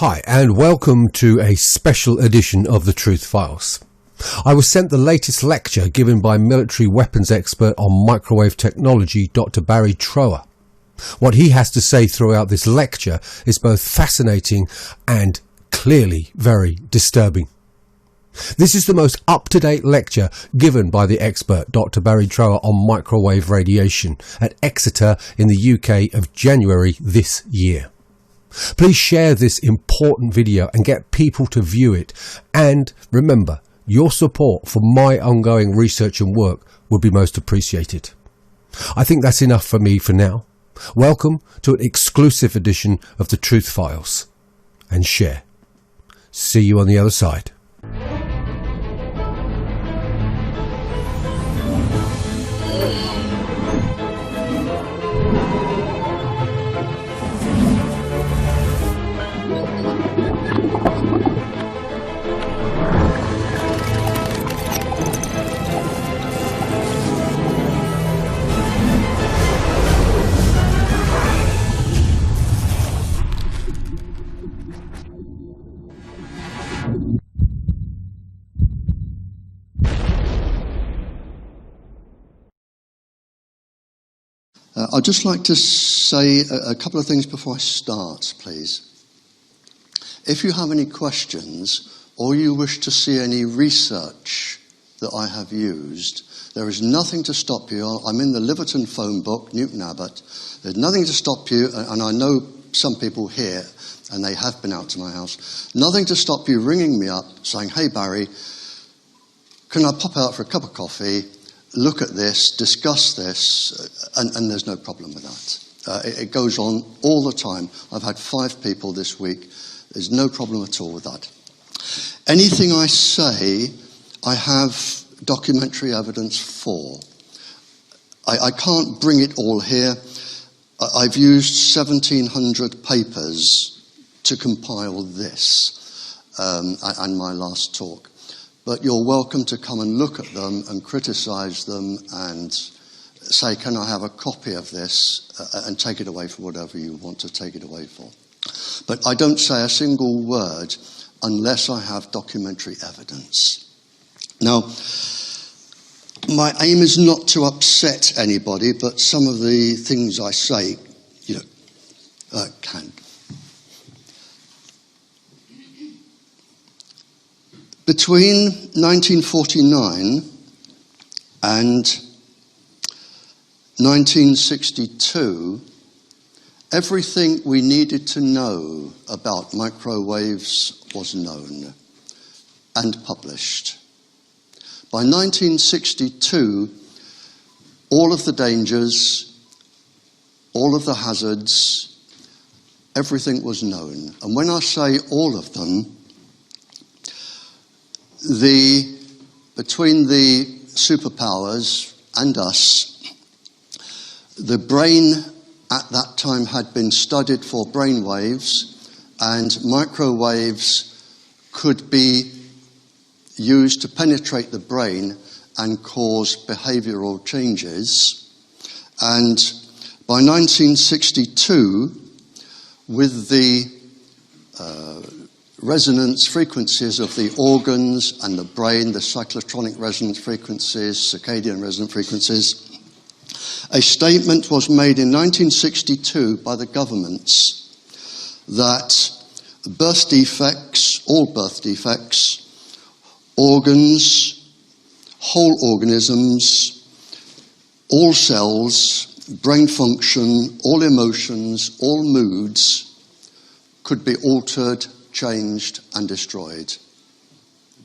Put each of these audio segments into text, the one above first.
Hi, and welcome to a special edition of The Truth Files. I was sent the latest lecture given by military weapons expert on microwave technology, Dr. Barrie Trower. What he has to say throughout this lecture is both fascinating and clearly very disturbing. This is the most up-to-date lecture given by the expert Dr. Barrie Trower on microwave radiation at Exeter in the UK of January this year. Please share this important video and get people to view it. And remember, your support for my ongoing research and work would be most appreciated. I think that's enough for me for now. Welcome to an exclusive edition of The Truth Files. And share. See you on the other side. I'd just like to say a couple of things before I start, please. If you have any questions or you wish to see any research that I have used, there is nothing to stop you. I'm in the Liverton phone book, Newton Abbott. There's nothing to stop you, and I know some people here, and they have been out to my house. Nothing to stop you ringing me up saying, "Hey Barrie, can I pop out for a cup of coffee? Look at this, discuss this," and there's no problem with that. It goes on all the time. I've had 5 people this week. There's no problem at all with that. Anything I say, I have documentary evidence for. I can't bring it all here. I've used 1,700 papers to compile this and my last talk. But you're welcome to come and look at them and criticise them and say, "Can I have a copy of this?" And take it away for whatever you want to take it away for. But I don't say a single word unless I have documentary evidence. Now, my aim is not to upset anybody, but some of the things I say, can. Between 1949 and 1962, everything we needed to know about microwaves was known and published. By 1962, all of the dangers, all of the hazards, everything was known. And when I say all of them, between the superpowers and us, the brain at that time had been studied for brain waves, and microwaves could be used to penetrate the brain and cause behavioral changes. And by 1962, with the resonance frequencies of the organs and the brain, the cyclotronic resonance frequencies, circadian resonance frequencies, a statement was made in 1962 by the governments that birth defects, all birth defects, organs, whole organisms, all cells, brain function, all emotions, all moods could be altered, changed and destroyed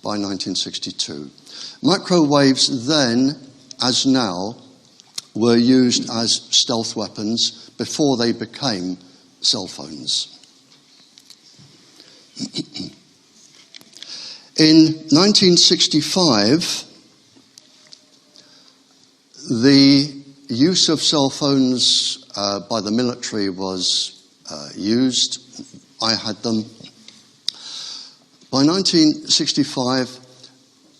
by 1962. Microwaves then, as now, were used as stealth weapons before they became cell phones. In 1965, the use of cell phones by the military was used. I had them. By 1965,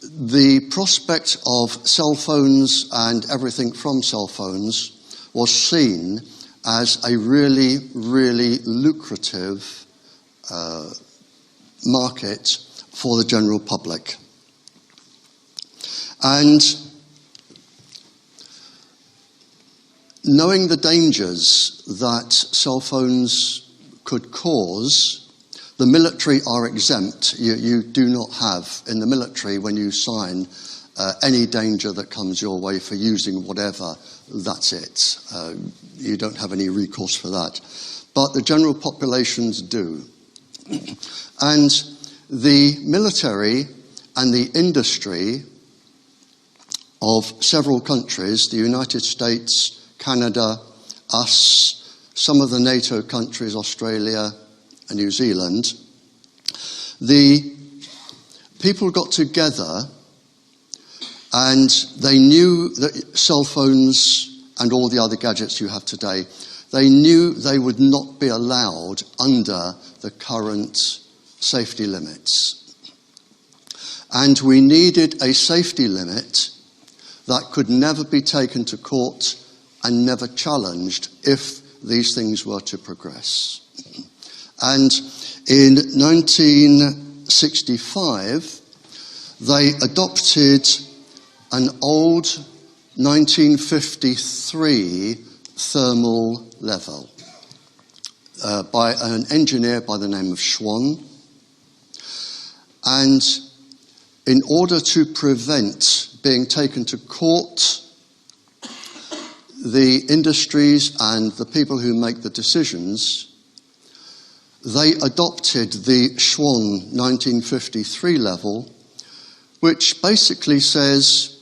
the prospect of cell phones and everything from cell phones was seen as a really, really lucrative market for the general public. And knowing the dangers that cell phones could cause, the military are exempt. You do not have in the military, when you sign, any danger that comes your way for using whatever. That's it. You don't have any recourse for that. But the general populations do. And the military and the industry of several countries, the United States, Canada, us, some of the NATO countries, Australia and New Zealand, the people got together and they knew that cell phones and all the other gadgets you have today, they knew they would not be allowed under the current safety limits. And we needed a safety limit that could never be taken to court and never challenged if these things were to progress. And in 1965, they adopted an old 1953 thermal level by an engineer by the name of Schwann. And in order to prevent being taken to court, the industries and the people who make the decisions, they adopted the Schwann 1953 level, which basically says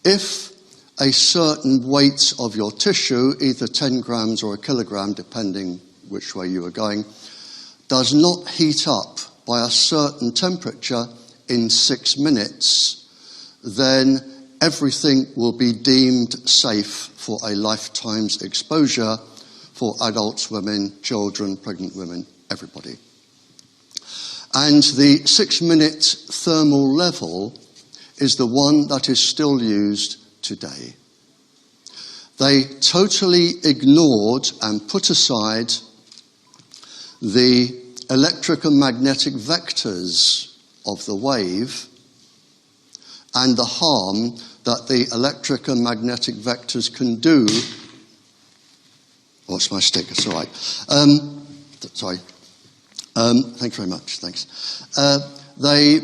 if a certain weight of your tissue, either 10 grams or a kilogram, depending which way you are going, does not heat up by a certain temperature in 6 minutes, then everything will be deemed safe for a lifetime's exposure for adults, women, children, pregnant women, everybody. And the 6-minute thermal level is the one that is still used today. They totally ignored and put aside the electric and magnetic vectors of the wave and the harm that the electric and magnetic vectors can do. Oh, it's my stick, it's all right. Sorry. Thank you very much, thanks. They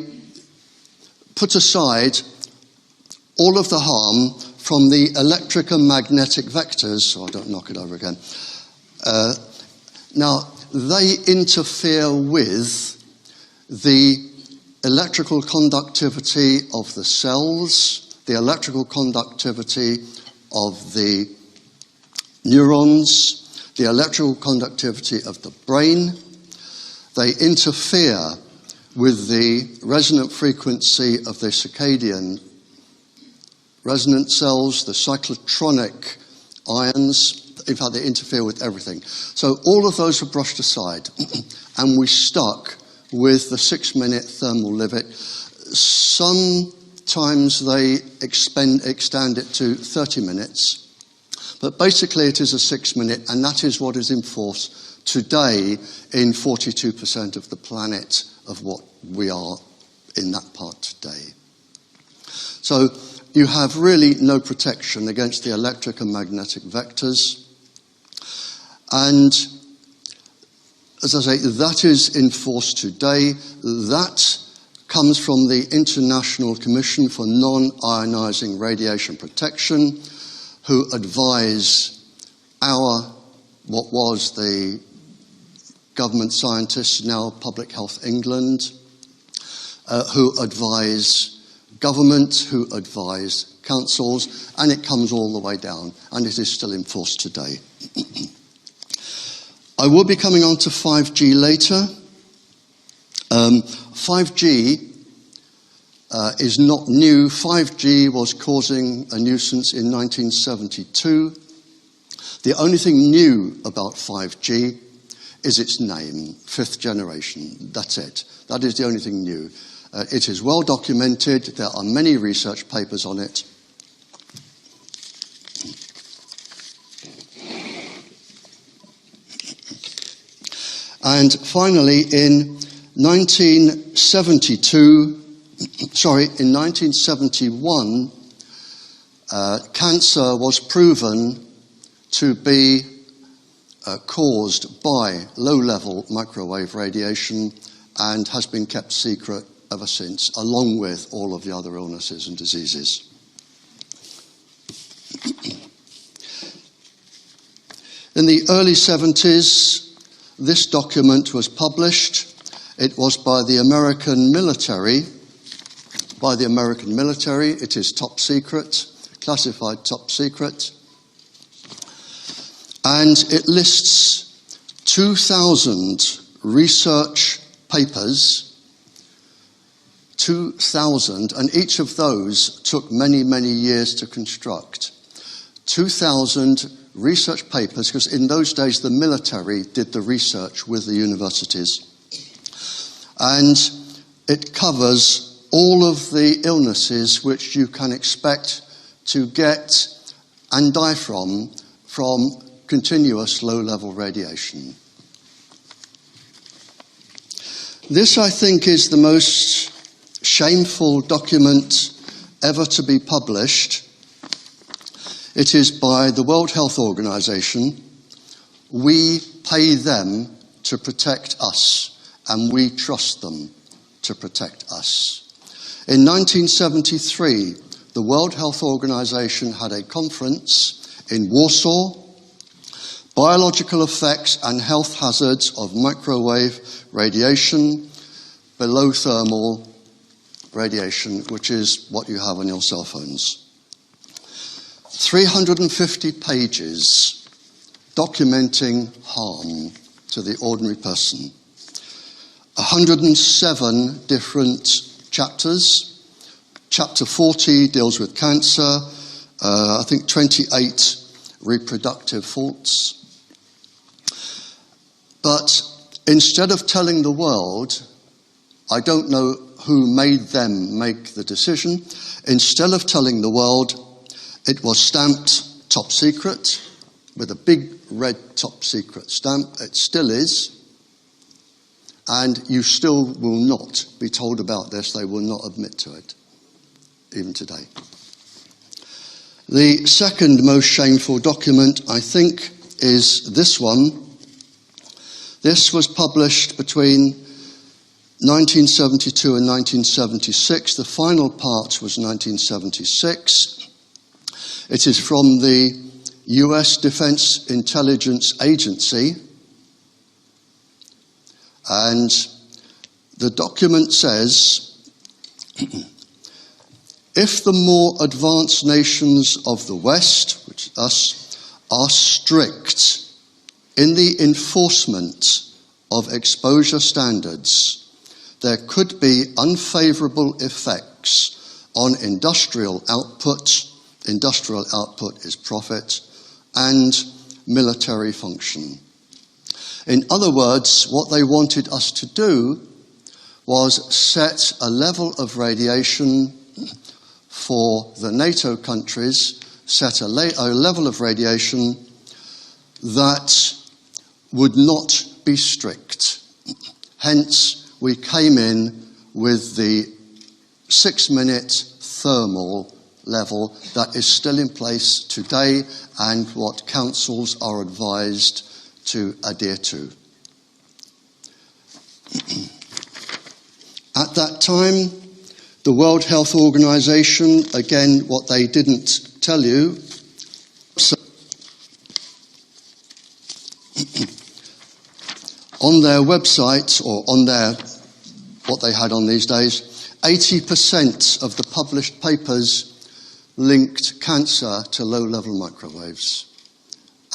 put aside all of the harm from the electric and magnetic vectors, so I don't knock it over again. Now, they interfere with the electrical conductivity of the cells, the electrical conductivity of the neurons, the electrical conductivity of the brain. They interfere with the resonant frequency of the circadian resonant cells, the cyclotronic ions. In fact, they interfere with everything. So all of those are brushed aside, and we stuck with the 6-minute thermal limit. Sometimes they extend it to 30 minutes, but basically it is a 6-minute, and that is what is in force today in 42% of the planet of what we are in that part today. So you have really no protection against the electric and magnetic vectors. And as I say, that is in force today. That comes from the International Commission for Non-Ionizing Radiation Protection, who advise what was the government scientists, now Public Health England, who advise government, who advise councils, and it comes all the way down, and it is still in force today. I will be coming on to 5G later. 5G is not new. 5G was causing a nuisance in 1972. The only thing new about 5G is its name, 5th generation. That's it. That is the only thing new. It is well documented. There are many research papers on it. And finally, in 1971, cancer was proven to be caused by low-level microwave radiation and has been kept secret ever since, along with all of the other illnesses and diseases. In the early 70s, this document was published. It was by the American military. It is top secret, classified top secret. And it lists 2,000 research papers, 2,000, and each of those took many, many years to construct. 2,000 research papers, because in those days the military did the research with the universities. And it covers all of the illnesses which you can expect to get and die from continuous low-level radiation. This, I think, is the most shameful document ever to be published. It is by the World Health Organization. We pay them to protect us, and we trust them to protect us. In 1973, the World Health Organization had a conference in Warsaw, Biological Effects and Health Hazards of Microwave Radiation, Below Thermal Radiation, which is what you have on your cell phones. 350 pages documenting harm to the ordinary person. 107 different chapters. Chapter 40 deals with cancer. I think 28 reproductive faults. But instead of telling the world, I don't know who made them make the decision, instead of telling the world, it was stamped top secret with a big red top secret stamp. It still is. And you still will not be told about this. They will not admit to it, even today. The second most shameful document, I think, is this one. This was published between 1972 and 1976. The final part was 1976. It is from the US Defense Intelligence Agency. And the document says, if the more advanced nations of the West, which is us, are strict in the enforcement of exposure standards, there could be unfavorable effects on industrial output. Industrial output is profit, and military function. In other words, what they wanted us to do was set a level of radiation for the NATO countries, set a level of radiation that would not be strict. Hence, we came in with the 6-minute thermal level that is still in place today and what councils are advised to adhere to. At that time, the World Health Organization, again, what they didn't tell you, on their website, or on their, what they had on these days, 80% of the published papers linked cancer to low-level microwaves.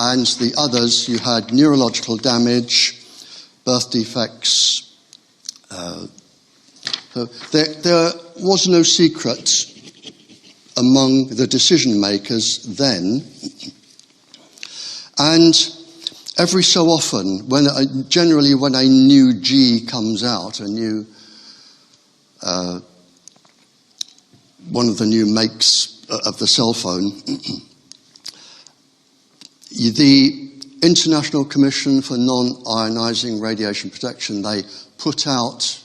And the others, you had neurological damage, birth defects. So there was no secret among the decision makers then. And every so often, generally when a new G comes out, one of the new makes of the cell phone, the International Commission for Non-Ionizing Radiation Protection, they put out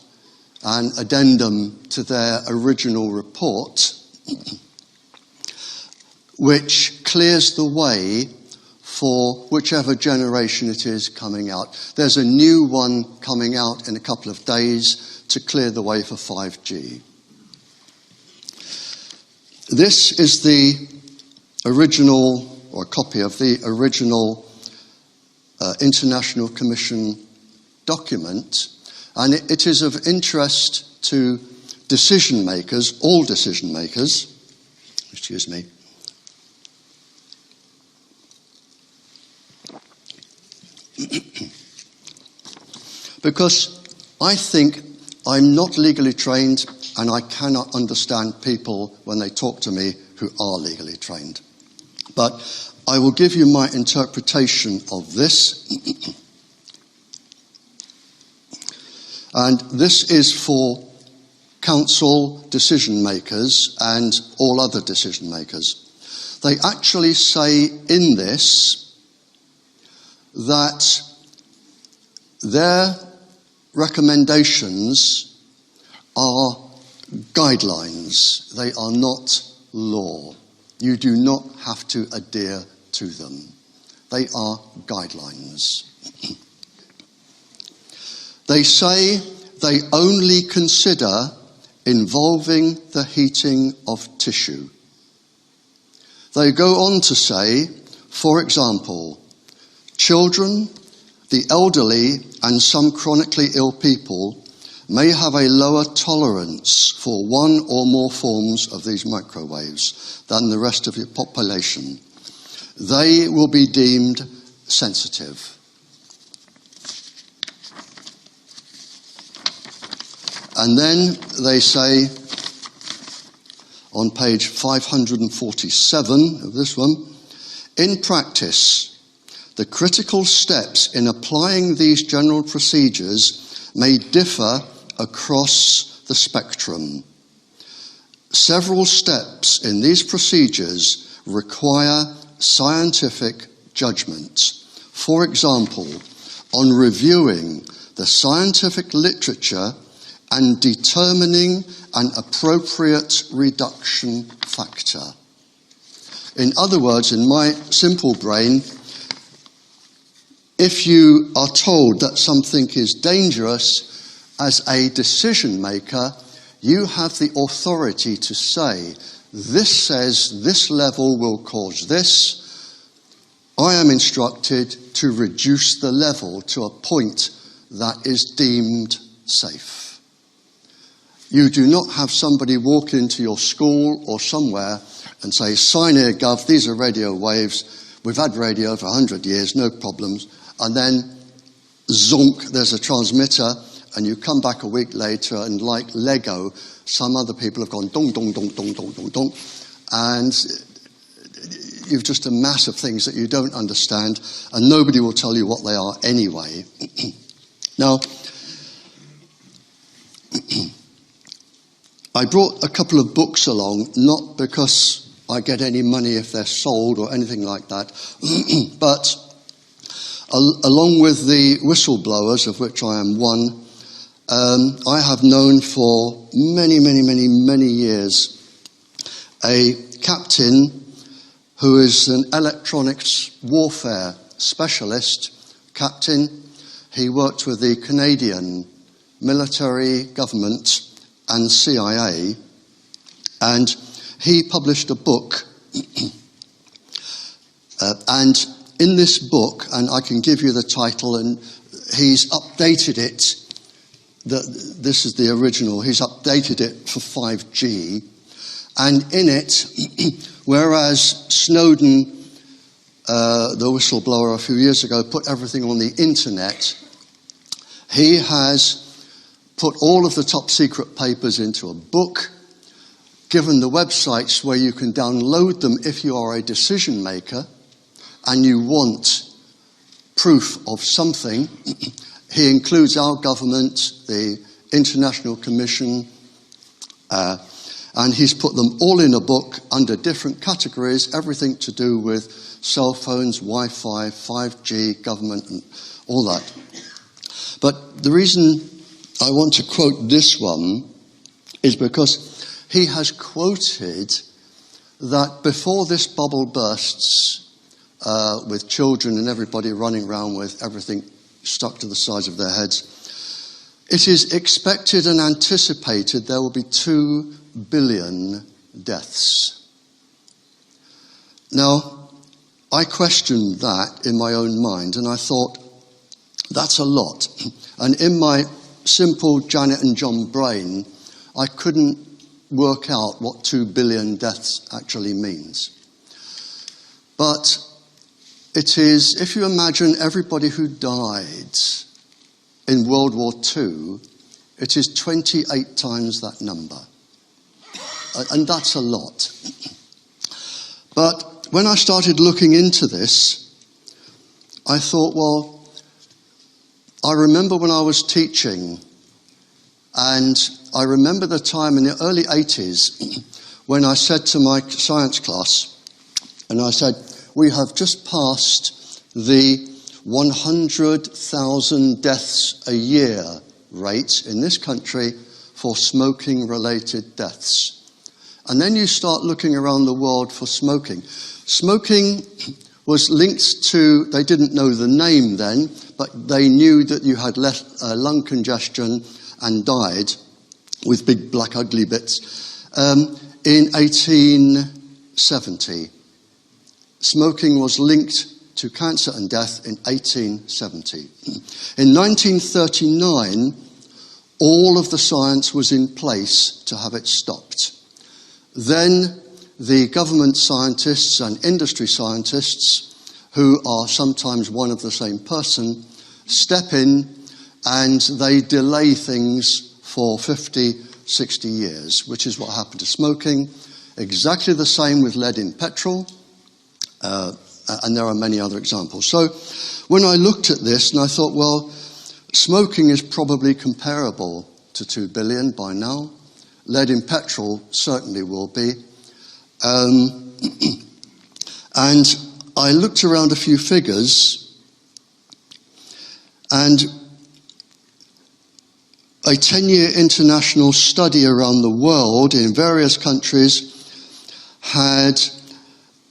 an addendum to their original report, which clears the way for whichever generation it is coming out. There's a new one coming out in a couple of days to clear the way for 5G. This is the original, or a copy of the original International Commission document, and it is of interest to decision makers, all decision makers, excuse me, because I think I'm not legally trained and I cannot understand people when they talk to me who are legally trained. But I will give you my interpretation of this. And this is for council decision makers and all other decision makers. They actually say in this that their recommendations are guidelines. They are not law. You do not have to adhere to them. They are guidelines. They say they only consider involving the heating of tissue. They go on to say, for example, children, the elderly, and some chronically ill people may have a lower tolerance for one or more forms of these microwaves than the rest of the population. They will be deemed sensitive. And then they say, on page 547 of this one, in practice, the critical steps in applying these general procedures may differ across the spectrum. Several steps in these procedures require scientific judgment. For example, on reviewing the scientific literature and determining an appropriate reduction factor. In other words, in my simple brain, if you are told that something is dangerous, as a decision maker, you have the authority to say, this says this level will cause this. I am instructed to reduce the level to a point that is deemed safe. You do not have somebody walk into your school or somewhere and say, sign here, Gov, these are radio waves. We've had radio for 100 years, no problems. And then, zonk, there's a transmitter, and you come back a week later, and like Lego, some other people have gone dong, dong, dong, dong, dong, dong, dong, and you've just a mass of things that you don't understand, and nobody will tell you what they are anyway. Now, I brought a couple of books along, not because I get any money if they're sold or anything like that, but along with the whistleblowers, of which I am one, I have known for many, many, many, many years a captain who is an electronics warfare specialist captain. He worked with the Canadian military government and CIA, and he published a book. And in this book, and I can give you the title, and he's updated it. This is the original. He's updated it for 5G. And in it, whereas Snowden, the whistleblower a few years ago, put everything on the internet, he has put all of the top secret papers into a book, given the websites where you can download them if you are a decision maker and you want proof of something. He includes our government, the International Commission, And he's put them all in a book under different categories, everything to do with cell phones, Wi-Fi, 5G, government, and all that. But the reason I want to quote this one is because he has quoted that before this bubble bursts, with children and everybody running around with everything stuck to the sides of their heads, it is expected and anticipated there will be 2 billion deaths. Now, I questioned that in my own mind, and I thought, that's a lot. And in my simple Janet and John brain, I couldn't work out what 2 billion deaths actually means. But it is, if you imagine everybody who died in World War II, it is 28 times that number. And that's a lot. But when I started looking into this, I thought, well, I remember when I was teaching, and I remember the time in the early 80s when I said to my science class, and I said, we have just passed the 100,000 deaths a year rate in this country for smoking-related deaths. And then you start looking around the world for smoking. Smoking was linked to, they didn't know the name then, but they knew that you had lung congestion and died with big black ugly bits. In 1870, smoking was linked to cancer and death in 1870. In 1939, all of the science was in place to have it stopped. Then the government scientists and industry scientists, who are sometimes one of the same person, step in and they delay things for 50, 60 years, which is what happened to smoking. Exactly the same with lead in petrol, and there are many other examples. So when I looked at this and I thought, well, smoking is probably comparable to 2 billion by now. Lead in petrol certainly will be. And I looked around a few figures, and a 10-year international study around the world in various countries had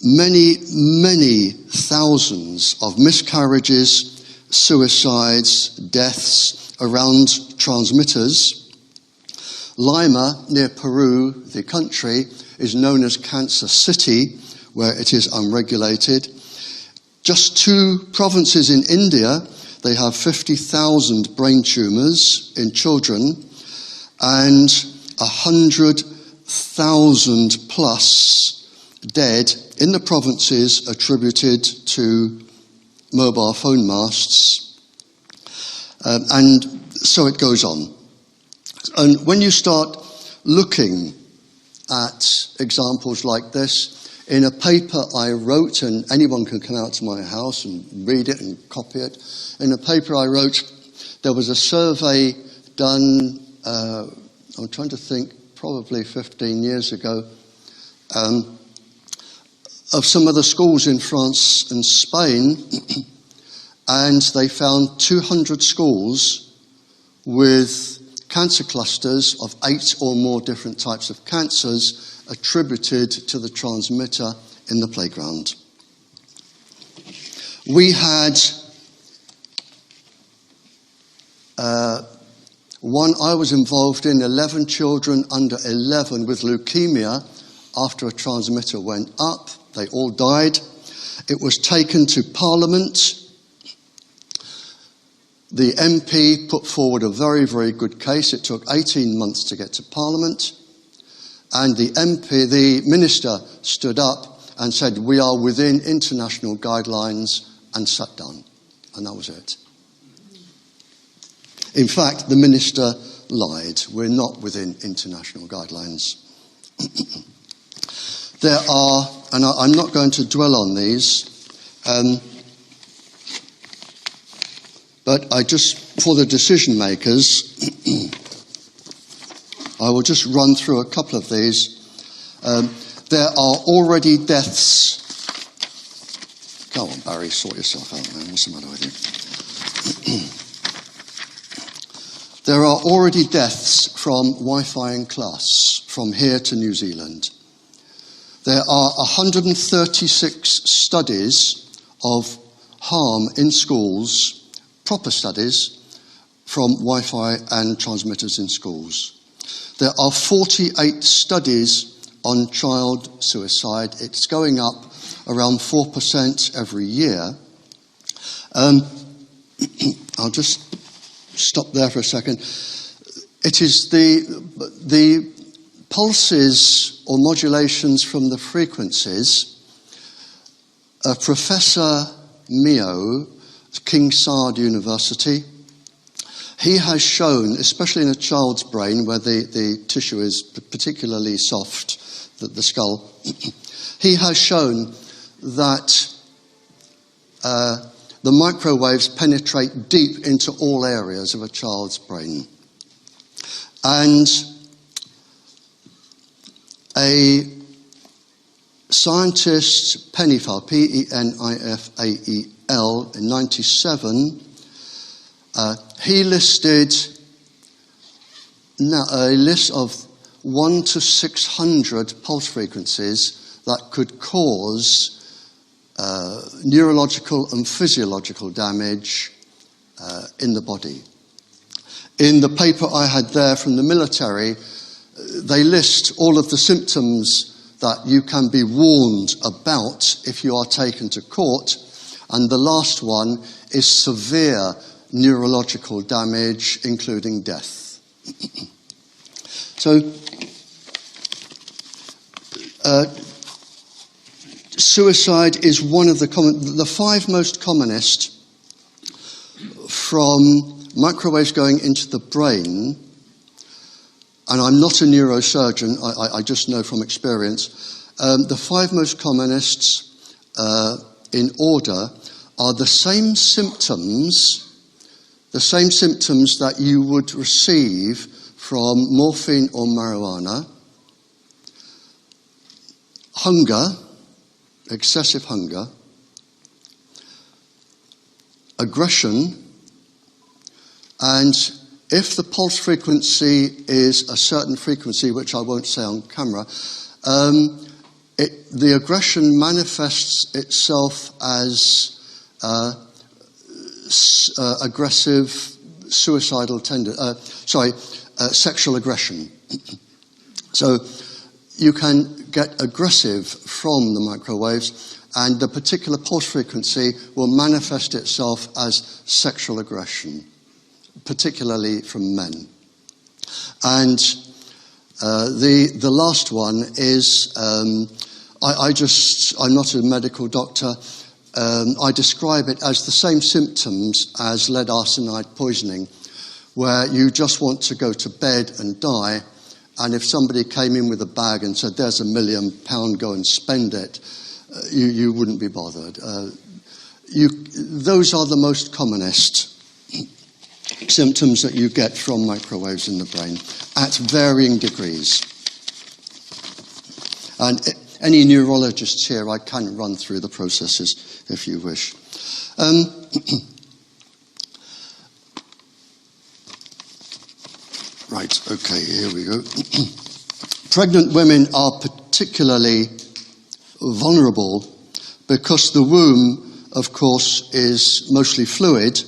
many, many thousands of miscarriages, suicides, deaths around transmitters. Lima, near Peru, the country, is known as Cancer City, where it is unregulated. Just 2 provinces in India, they have 50,000 brain tumours in children, and 100,000 plus dead in the provinces attributed to mobile phone masts. And so it goes on. And when you start looking at examples like this, in a paper I wrote, and anyone can come out to my house and read it and copy it, in a paper I wrote, there was a survey done, I'm trying to think, probably 15 years ago, of some of the schools in France and Spain, and they found 200 schools with cancer clusters of 8 or more different types of cancers attributed to the transmitter in the playground. We had I was involved in 11 children under 11 with leukemia after a transmitter went up. They all died. It was taken to Parliament. The MP put forward a very, very good case. It took 18 months to get to Parliament. And the minister stood up and said, we are within international guidelines, and sat down. And that was it. In fact, the minister lied. We're not within international guidelines. There are, and I'm not going to dwell on these, but I just, for the decision makers, I will just run through a couple of these. There are already deaths. Go on, Barry, sort yourself out, man. What's the matter with you? There are already deaths from Wi-Fi in class, from here to New Zealand. There are 136 studies of harm in schools, proper studies, from Wi-Fi and transmitters in schools. There are 48 studies on child suicide. It's going up around 4% every year. I'll just stop there for a second. It is the pulses or modulations from the frequencies. Professor Mio, King Saud University, he has shown, especially in a child's brain where the tissue is particularly soft, the skull, he has shown that the microwaves penetrate deep into all areas of a child's brain. And a scientist, Pennifael, P-E-N-I-F-A-E-L, in 1997, he listed a list of 1 to 600 pulse frequencies that could cause neurological and physiological damage in the body. In the paper I had there from the military, they list all of the symptoms that you can be warned about if you are taken to court, and the last one is severe neurological damage, including death. So, suicide is one of the 5 most commonest from microwaves going into the brain, and I'm not a neurosurgeon, I just know from experience. The 5 most commonest in order are the same symptoms that you would receive from morphine or marijuana: hunger, excessive hunger, aggression, and if the pulse frequency is a certain frequency, which I won't say on camera, the aggression manifests itself as aggressive, suicidal sexual aggression. So you can get aggressive from the microwaves, and the particular pulse frequency will manifest itself as sexual aggression, particularly from men. And the last one is, I'm not a medical doctor, I describe it as the same symptoms as lead arsenide poisoning, where you just want to go to bed and die, and if somebody came in with a bag and said, "There's £1 million, go and spend it," you wouldn't be bothered. Those are the most commonest symptoms that you get from microwaves in the brain at varying degrees. And any neurologists here, I can run through the processes if you wish. Right, okay, here we go. Pregnant women are particularly vulnerable because the womb, of course, is mostly fluid,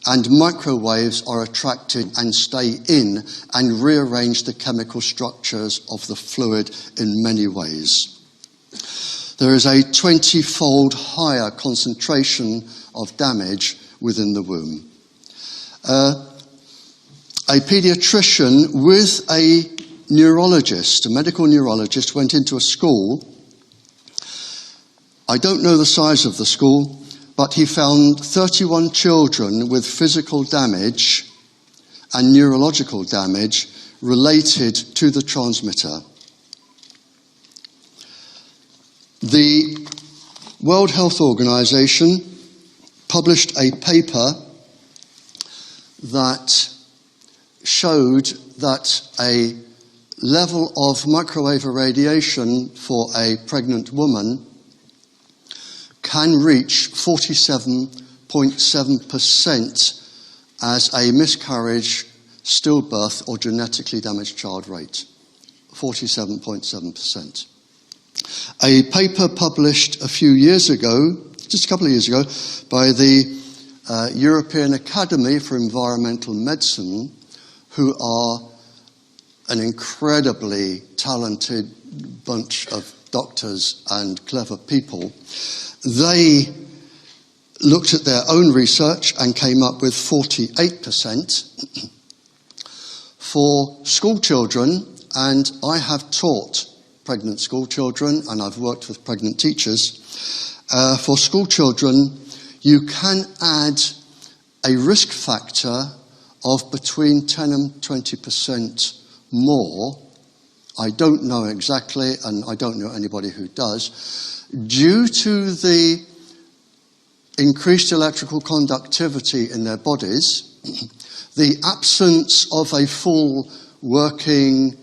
and microwaves are attracted and stay in and rearrange the chemical structures of the fluid in many ways. There is a 20-fold higher concentration of damage within the womb. A paediatrician with a neurologist, a medical neurologist, went into a school. I don't know the size of the school, but he found 31 children with physical damage and neurological damage related to the transmitter. The World Health Organization published a paper that showed that a level of microwave irradiation for a pregnant woman can reach 47.7% as a miscarriage, stillbirth, or genetically damaged child rate. 47.7%. A paper published a few years ago, just a couple of years ago, by the European Academy for Environmental Medicine, who are an incredibly talented bunch of doctors and clever people. They looked at their own research and came up with 48%. For school children, and I have taught pregnant school children and I've worked with pregnant teachers, for school children you can add a risk factor of between 10 and 20% more. I don't know exactly, and I don't know anybody who does, due to the increased electrical conductivity in their bodies, the absence of a full working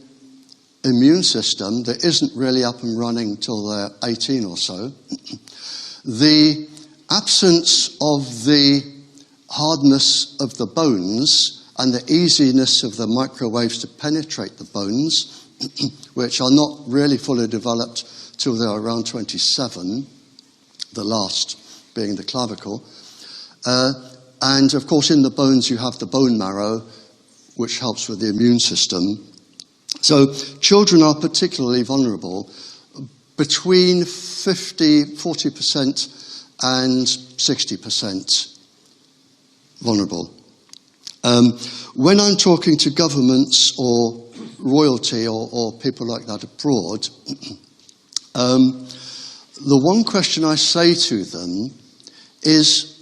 immune system that isn't really up and running till they're 18 or so, the absence of the hardness of the bones and the easiness of the microwaves to penetrate the bones, which are not really fully developed till they're around 27, the last being the clavicle. And of course in the bones you have the bone marrow, which helps with the immune system. So children are particularly vulnerable, between 40% and 60% vulnerable. When I'm talking to governments or royalty or people like that abroad, the one question I say to them is,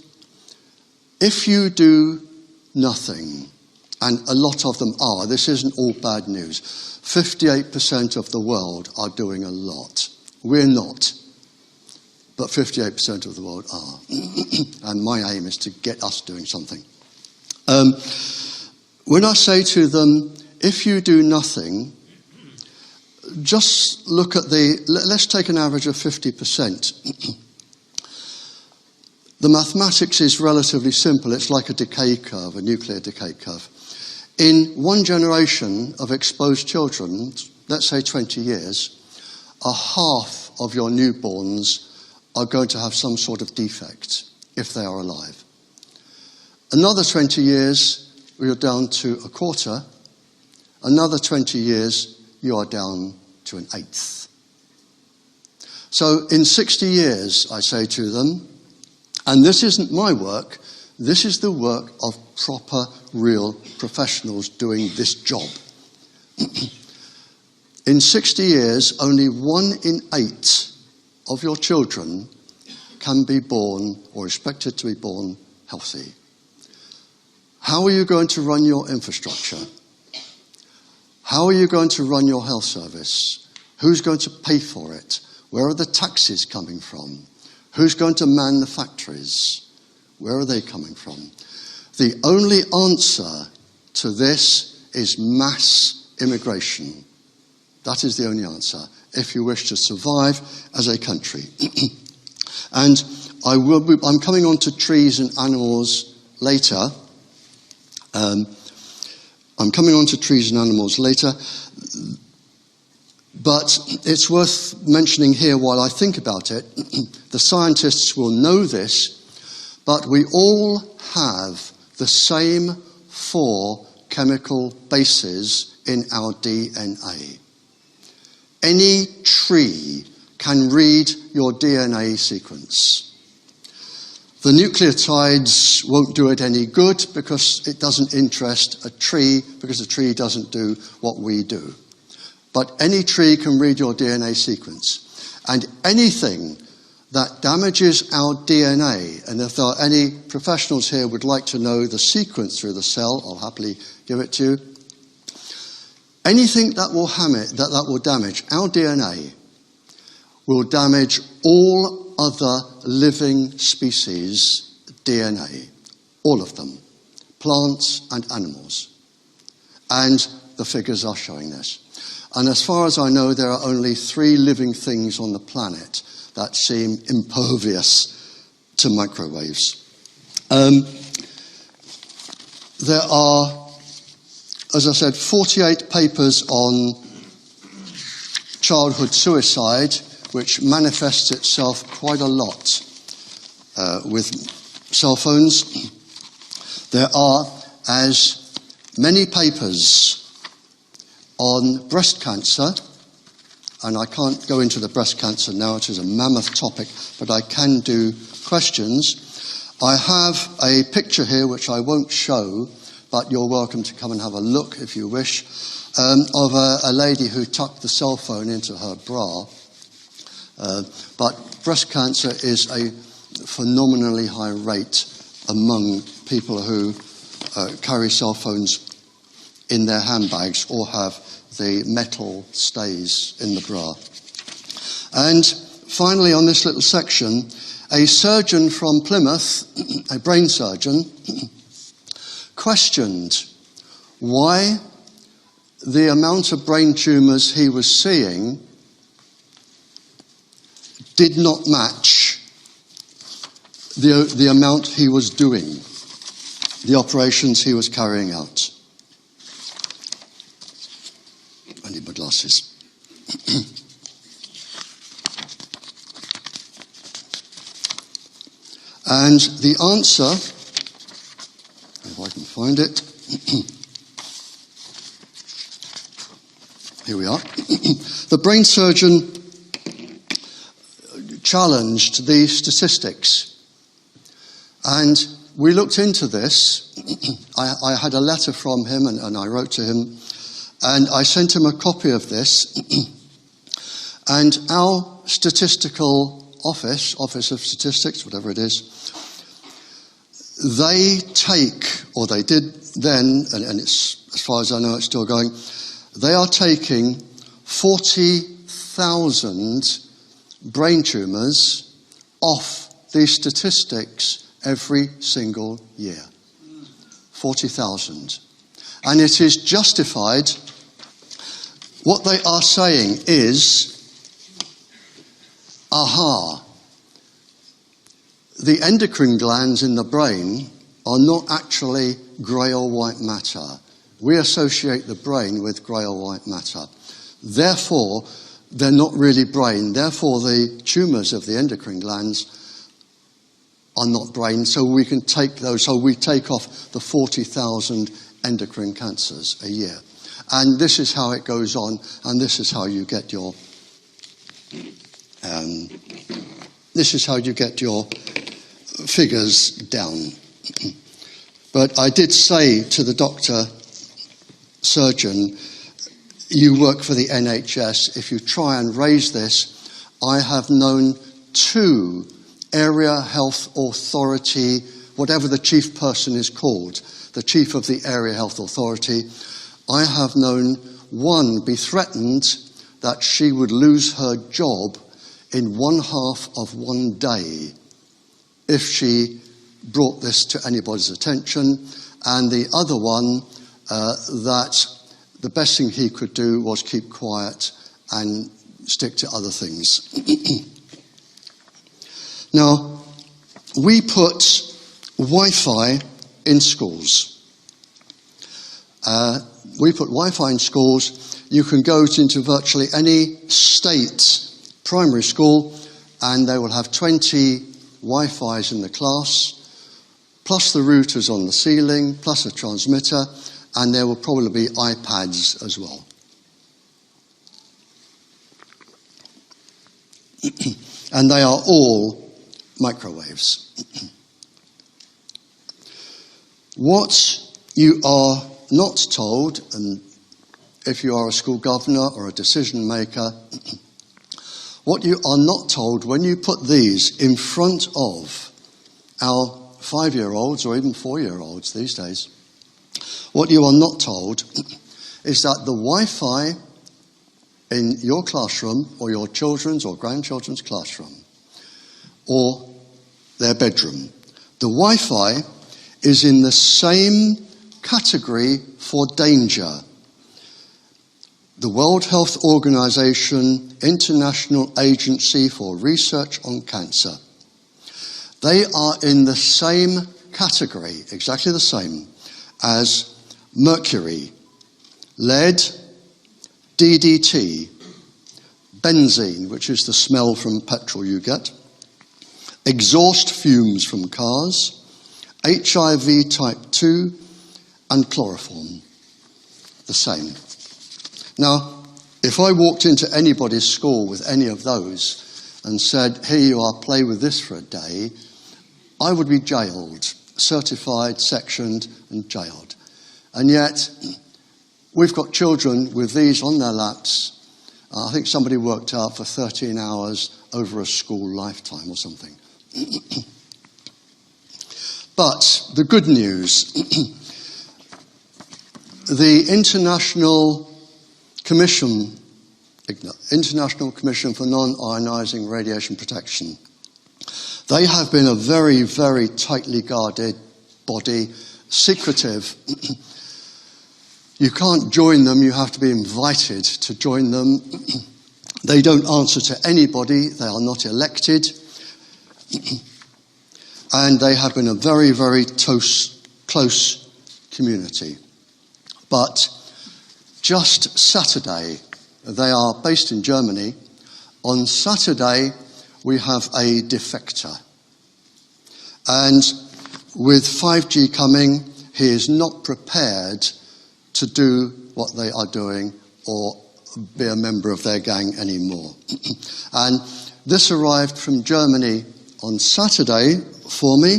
if you do nothing, and a lot of them are, this isn't all bad news, 58% of the world are doing a lot. We're not, but 58% of the world are. And my aim is to get us doing something. When I say to them, if you do nothing, just look at let's take an average of 50%. The mathematics is relatively simple. It's like a decay curve, a nuclear decay curve. In one generation of exposed children, let's say 20 years, a half of your newborns are going to have some sort of defect if they are alive. Another 20 years, you're down to a quarter. Another 20 years, you are down to an eighth. So in 60 years, I say to them, and this isn't my work, this is the work of proper, real professionals doing this job. In 60 years, only 1 in 8 of your children can be born or expected to be born healthy. How are you going to run your infrastructure? How are you going to run your health service? Who's going to pay for it? Where are the taxes coming from? Who's going to man the factories? Where are they coming from? The only answer to this is mass immigration. That is the only answer if you wish to survive as a country. And I'm coming on to trees and animals later. I'm coming on to trees and animals later. But it's worth mentioning here while I think about it. The scientists will know this, but we all have the same 4 chemical bases in our DNA. Any tree can read your DNA sequence. The nucleotides won't do it any good because it doesn't interest a tree, because a tree doesn't do what we do. But any tree can read your DNA sequence. And anything that damages our DNA, and if there are any professionals here who would like to know the sequence through the cell, I'll happily give it to you. Anything that will damage our DNA will damage all other living species' DNA. All of them. Plants and animals. And the figures are showing this. And as far as I know, there are only 3 living things on the planet that seem impervious to microwaves. There are, as I said, 48 papers on childhood suicide, which manifests itself quite a lot with cell phones. There are as many papers on breast cancer, and I can't go into the breast cancer now, it is a mammoth topic, but I can do questions. I have a picture here which I won't show, but you're welcome to come and have a look if you wish, of a lady who tucked the cell phone into her bra. But breast cancer is a phenomenally high rate among people who carry cell phones in their handbags or have the metal stays in the bra. And finally, on this little section, a surgeon from Plymouth, a brain surgeon, questioned why the amount of brain tumours he was seeing did not match the amount he was doing, the operations he was carrying out. I need my glasses. And the answer, if I can find it, here we are. The brain surgeon challenged the statistics. And we looked into this. I had a letter from him and I wrote to him. And I sent him a copy of this. And our statistical office of statistics, whatever it is, they take, or they did then, and it's, as far as I know, it's still going, they are taking 40,000 brain tumours off these statistics every single year. 40,000. And it is justified. What they are saying is, aha, the endocrine glands in the brain are not actually grey or white matter. We associate the brain with grey or white matter. Therefore, they're not really brain. Therefore, the tumours of the endocrine glands are not brain, so we can take those. So we take off the 40,000 endocrine cancers a year. And this is how it goes on, and this is how you get your figures down. But I did say to the surgeon, you work for the NHS, if you try and raise this, I have known 2 area health authority, whatever the chief person is called, the chief of the area health authority, I have known one be threatened that she would lose her job in 1/2 of one day if she brought this to anybody's attention, and the other one that the best thing he could do was keep quiet and stick to other things. Now, we put Wi-Fi in schools. We put Wi-Fi in schools. You can go into virtually any state primary school and they will have 20 Wi-Fis in the class, plus the routers on the ceiling, plus a transmitter, and there will probably be iPads as well. And they are all microwaves. What you are not told, and if you are a school governor or a decision maker, what you are not told when you put these in front of our 5-year-olds or even 4-year-olds these days, what you are not told is that the Wi-Fi in your classroom or your children's or grandchildren's classroom or their bedroom, the Wi-Fi is in the same category for danger. the World Health Organization International Agency for Research on Cancer. They are in the same category, exactly the same, as mercury, lead, DDT, benzene, which is the smell from petrol you get, exhaust fumes from cars, HIV type 2, and chloroform. The same. Now, if I walked into anybody's school with any of those and said, here you are, play with this for a day, I would be jailed, certified, sectioned, and jailed. And yet, we've got children with these on their laps. I think somebody worked out for 13 hours over a school lifetime or something. But the good news, the International Commission for Non-Ionizing Radiation Protection, they have been a very, very tightly guarded body, secretive. You can't join them, you have to be invited to join them. They don't answer to anybody, they are not elected. And they have been a very, very close community. But just Saturday, they are based in Germany, on Saturday we have a defector. And with 5G coming, he is not prepared to do what they are doing or be a member of their gang anymore. And this arrived from Germany on Saturday for me,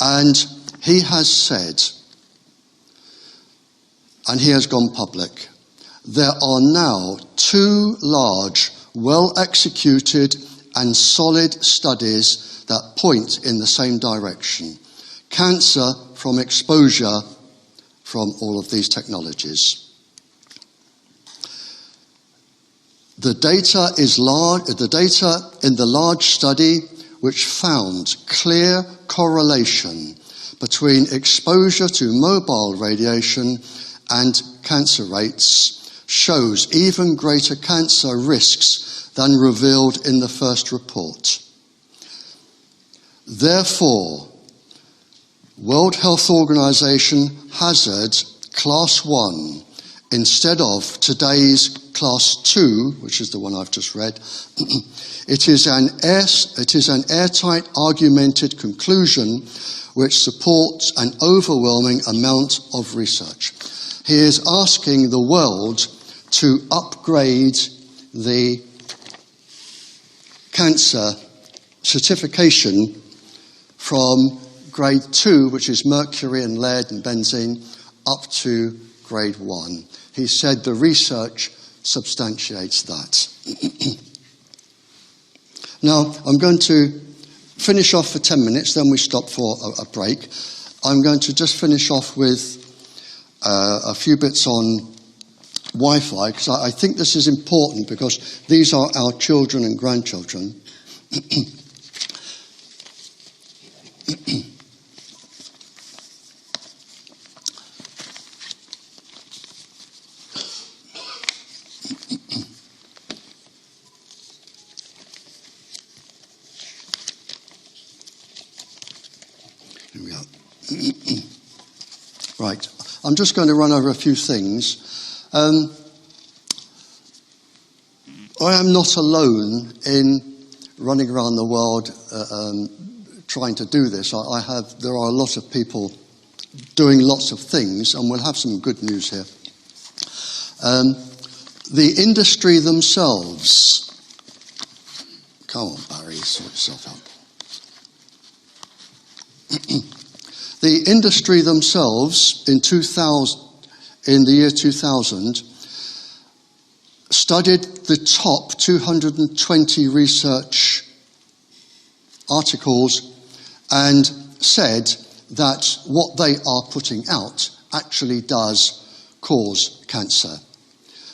and he has said, and he has gone public, there are now 2 large, well-executed and solid studies that point in the same direction. Cancer from exposure from all of these technologies. The data in the large study which found clear correlation between exposure to mobile radiation and cancer rates shows even greater cancer risks than revealed in the first report. Therefore, World Health Organization hazard class 1 instead of today's class 2, which is the one I've just read. It is an airtight, argumented conclusion which supports an overwhelming amount of research. He is asking the world to upgrade the cancer certification from grade 2, which is mercury and lead and benzene, up to grade 1. He said the research substantiates that. Now, I'm going to finish off for 10 minutes, then we stop for a break. I'm going to just finish off with a few bits on Wi-Fi, because I think this is important, because these are our children and grandchildren. Here we are. Right. I'm just going to run over a few things. I am not alone in running around the world trying to do this. There are a lot of people doing lots of things, and we'll have some good news here. The industry themselves. Come on, Barrie, sort yourself out. The industry themselves in the year 2000 studied the top 220 research articles and said that what they are putting out actually does cause cancer.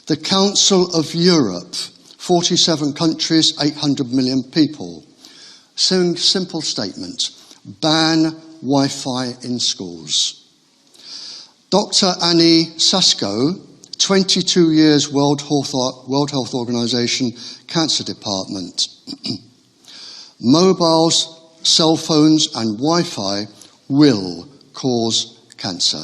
The Council of Europe, 47 countries, 800 million people. Simple statement: ban Wi-Fi in schools. Dr. Annie Sasko 22 years World Health Organization Cancer Department. Mobiles, cell phones and Wi-Fi will cause cancer.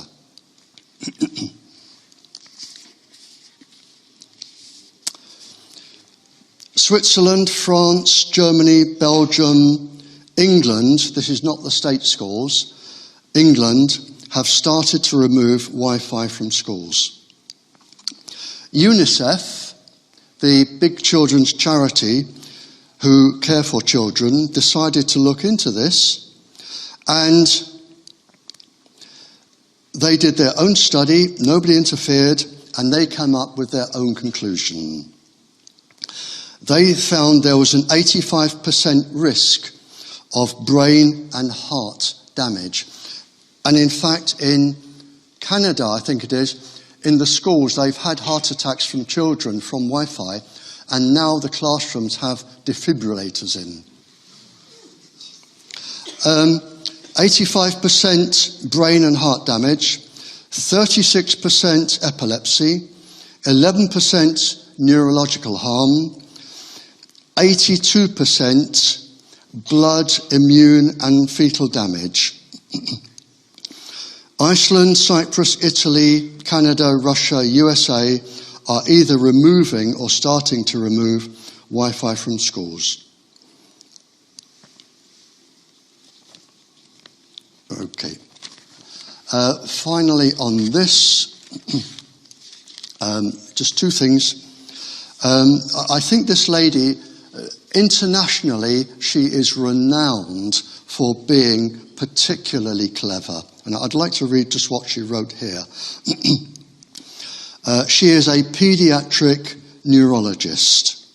Switzerland, France, Germany, Belgium, England, this is not the state schools, England have started to remove Wi-Fi from schools. UNICEF, the big children's charity who care for children, decided to look into this, and they did their own study, nobody interfered, and they came up with their own conclusion. They found there was an 85% risk of brain and heart damage. And in fact, in Canada, I think it is, in the schools, they've had heart attacks from children from Wi-Fi, and now the classrooms have defibrillators in. 85% brain and heart damage, 36% epilepsy, 11% neurological harm, 82% blood, immune and fetal damage. Iceland, Cyprus, Italy, Canada, Russia, USA are either removing or starting to remove Wi-Fi from schools. Okay. Finally on this, just two things. I think this lady, internationally, she is renowned for being particularly clever. And I'd like to read just what she wrote here. She is a pediatric neurologist,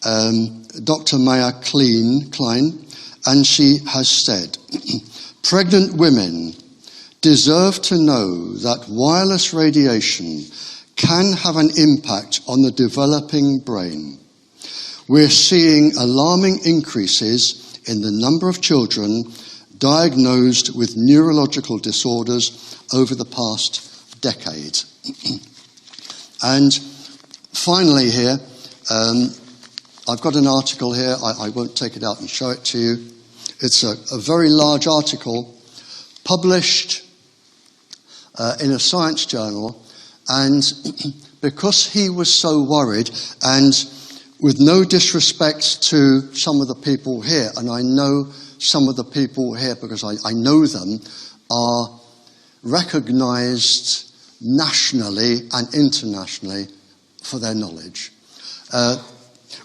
Dr. Maya Klein, and she has said, pregnant women deserve to know that wireless radiation can have an impact on the developing brain. We're seeing alarming increases in the number of children diagnosed with neurological disorders over the past decade. And finally here, I've got an article here. I won't take it out and show it to you. It's a very large article published in a science journal, and because he was so worried, and with no disrespect to some of the people here, and I know some of the people here because I know them, are recognized nationally and internationally for their knowledge.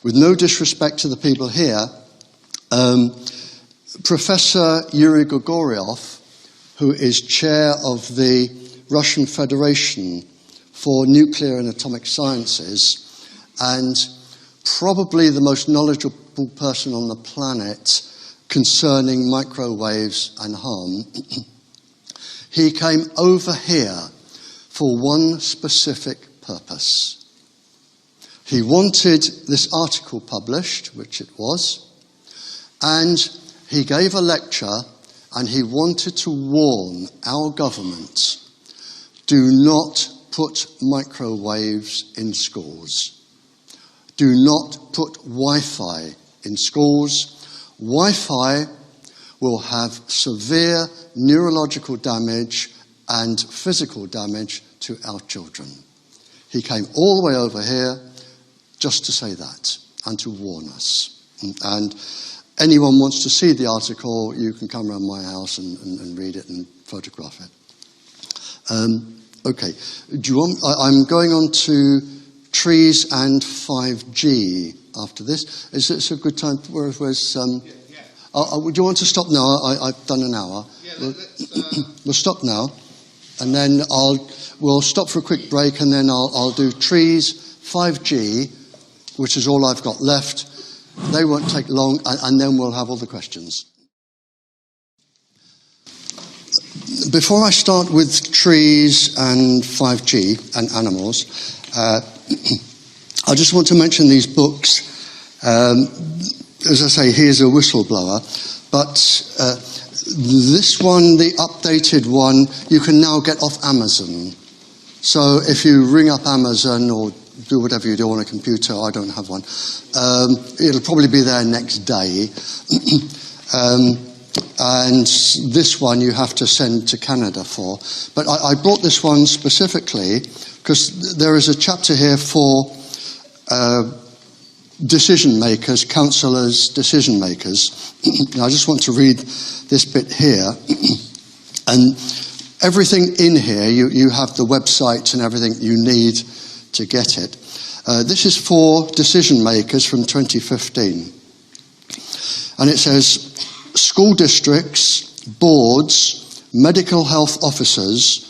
With no disrespect to the people here, Professor Yuri Gregoriev, who is chair of the Russian Federation for Nuclear and Atomic Sciences, and probably the most knowledgeable person on the planet concerning microwaves and harm, he came over here for one specific purpose. He wanted this article published, which it was, and he gave a lecture, and he wanted to warn our government, do not put microwaves in schools. Do not put Wi-Fi in schools. Wi-Fi will have severe neurological damage and physical damage to our children. He came all the way over here just to say that and to warn us. And anyone wants to see the article, you can come around my house and read it and photograph it. Okay, I'm going on to trees and 5G after this. Is this a good time? Would you want to stop now? I've done an hour. Yeah, we'll stop now, and then we'll stop for a quick break, and then I'll do trees, 5G, which is all I've got left. They won't take long, and then we'll have all the questions. Before I start with trees and 5G and animals, I just want to mention these books. As I say, he is a whistleblower, but this one, the updated one, you can now get off Amazon. So if you ring up Amazon or do whatever you do on a computer, I don't have one, it'll probably be there next day. And this one you have to send to Canada for. But I brought this one specifically because there is a chapter here for decision makers, counsellors, decision makers. I just want to read this bit here. And everything in here, you have the website and everything you need to get it. This is for decision makers from 2015. And it says, school districts, boards, medical health officers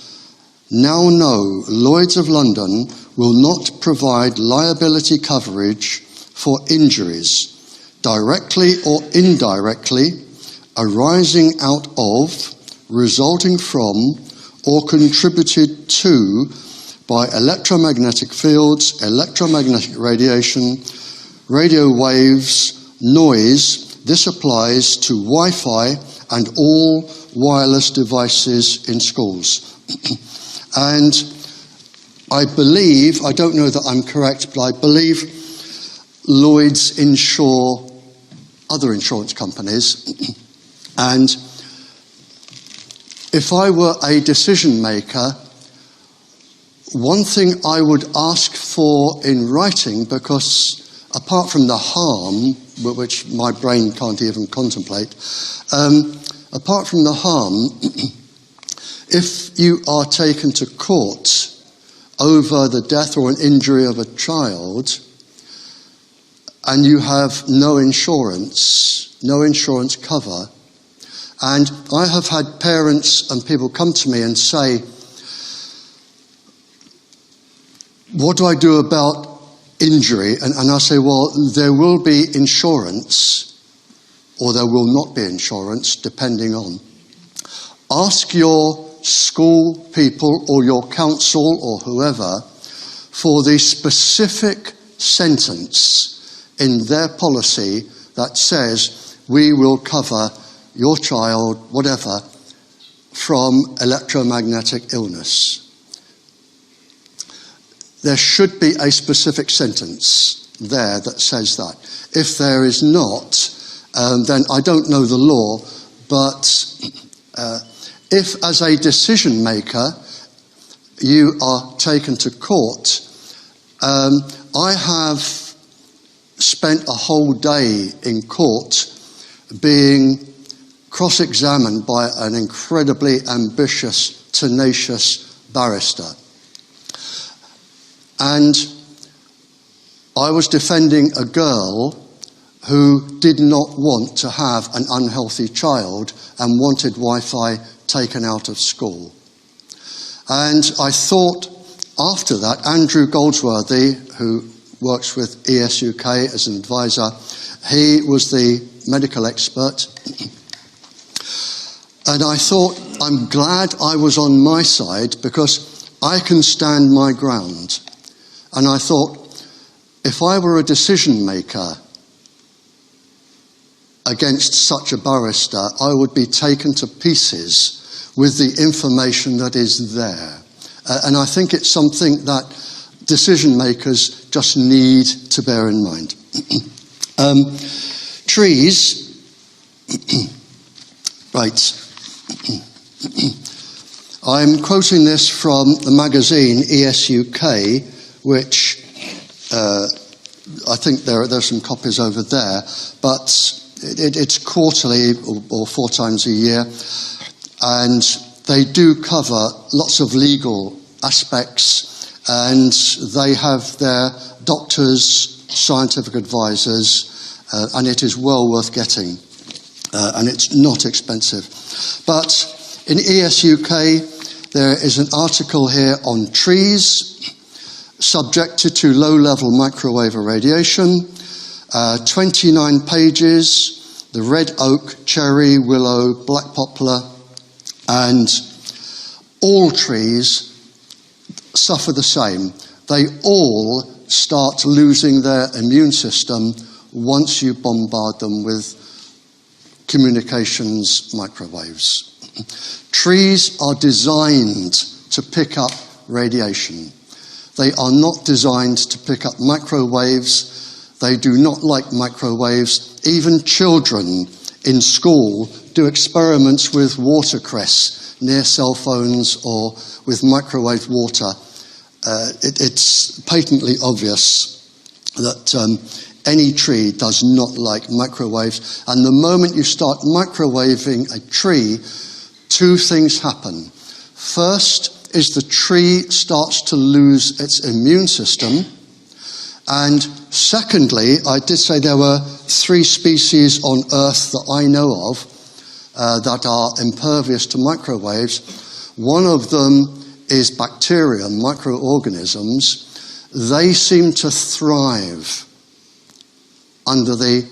now know Lloyd's of London will not provide liability coverage for injuries, directly or indirectly, arising out of, resulting from, or contributed to by electromagnetic fields, electromagnetic radiation, radio waves, noise. This applies to Wi-Fi and all wireless devices in schools. And I believe, I don't know that I'm correct, but I believe Lloyd's insure other insurance companies. And if I were a decision maker, one thing I would ask for in writing, because apart from the harm, which my brain can't even contemplate, apart from the harm, if you are taken to court over the death or an injury of a child, and you have no insurance cover, and I have had parents and people come to me and say, what do I do about injury? And I say, well, there will be insurance, or there will not be insurance, depending on. Ask your school people or your council or whoever for the specific sentence in their policy that says we will cover your child, whatever, from electromagnetic illness. There should be a specific sentence there that says that. If there is not, then I don't know the law, but if as a decision maker you are taken to court, I have spent a whole day in court being cross-examined by an incredibly ambitious, tenacious barrister. And I was defending a girl who did not want to have an unhealthy child and wanted Wi-Fi taken out of school. And I thought after that, Andrew Goldsworthy, who works with ESUK as an advisor, he was the medical expert. And I thought, I'm glad I was on my side because I can stand my ground. And I thought, if I were a decision maker against such a barrister, I would be taken to pieces with the information that is there. And I think it's something that decision makers just need to bear in mind. Trees, right. I'm quoting this from the magazine ESUK, which I think there's some copies over there, but it's quarterly or 4 times a year, and they do cover lots of legal aspects, and they have their doctors, scientific advisors, and it is well worth getting, and it's not expensive. But in ESUK, there is an article here on trees subjected to low-level microwave irradiation, 29 pages, the red oak, cherry, willow, black poplar, and all trees suffer the same. They all start losing their immune system once you bombard them with communications microwaves. Trees are designed to pick up radiation. They are not designed to pick up microwaves. They do not like microwaves. Even children in school do experiments with watercress near cell phones or with microwave water. It's patently obvious that any tree does not like microwaves. And the moment you start microwaving a tree, two things happen. First is the tree starts to lose its immune system. And secondly, I did say there were 3 species on Earth that I know of that are impervious to microwaves. One of them is bacteria, microorganisms. They seem to thrive under the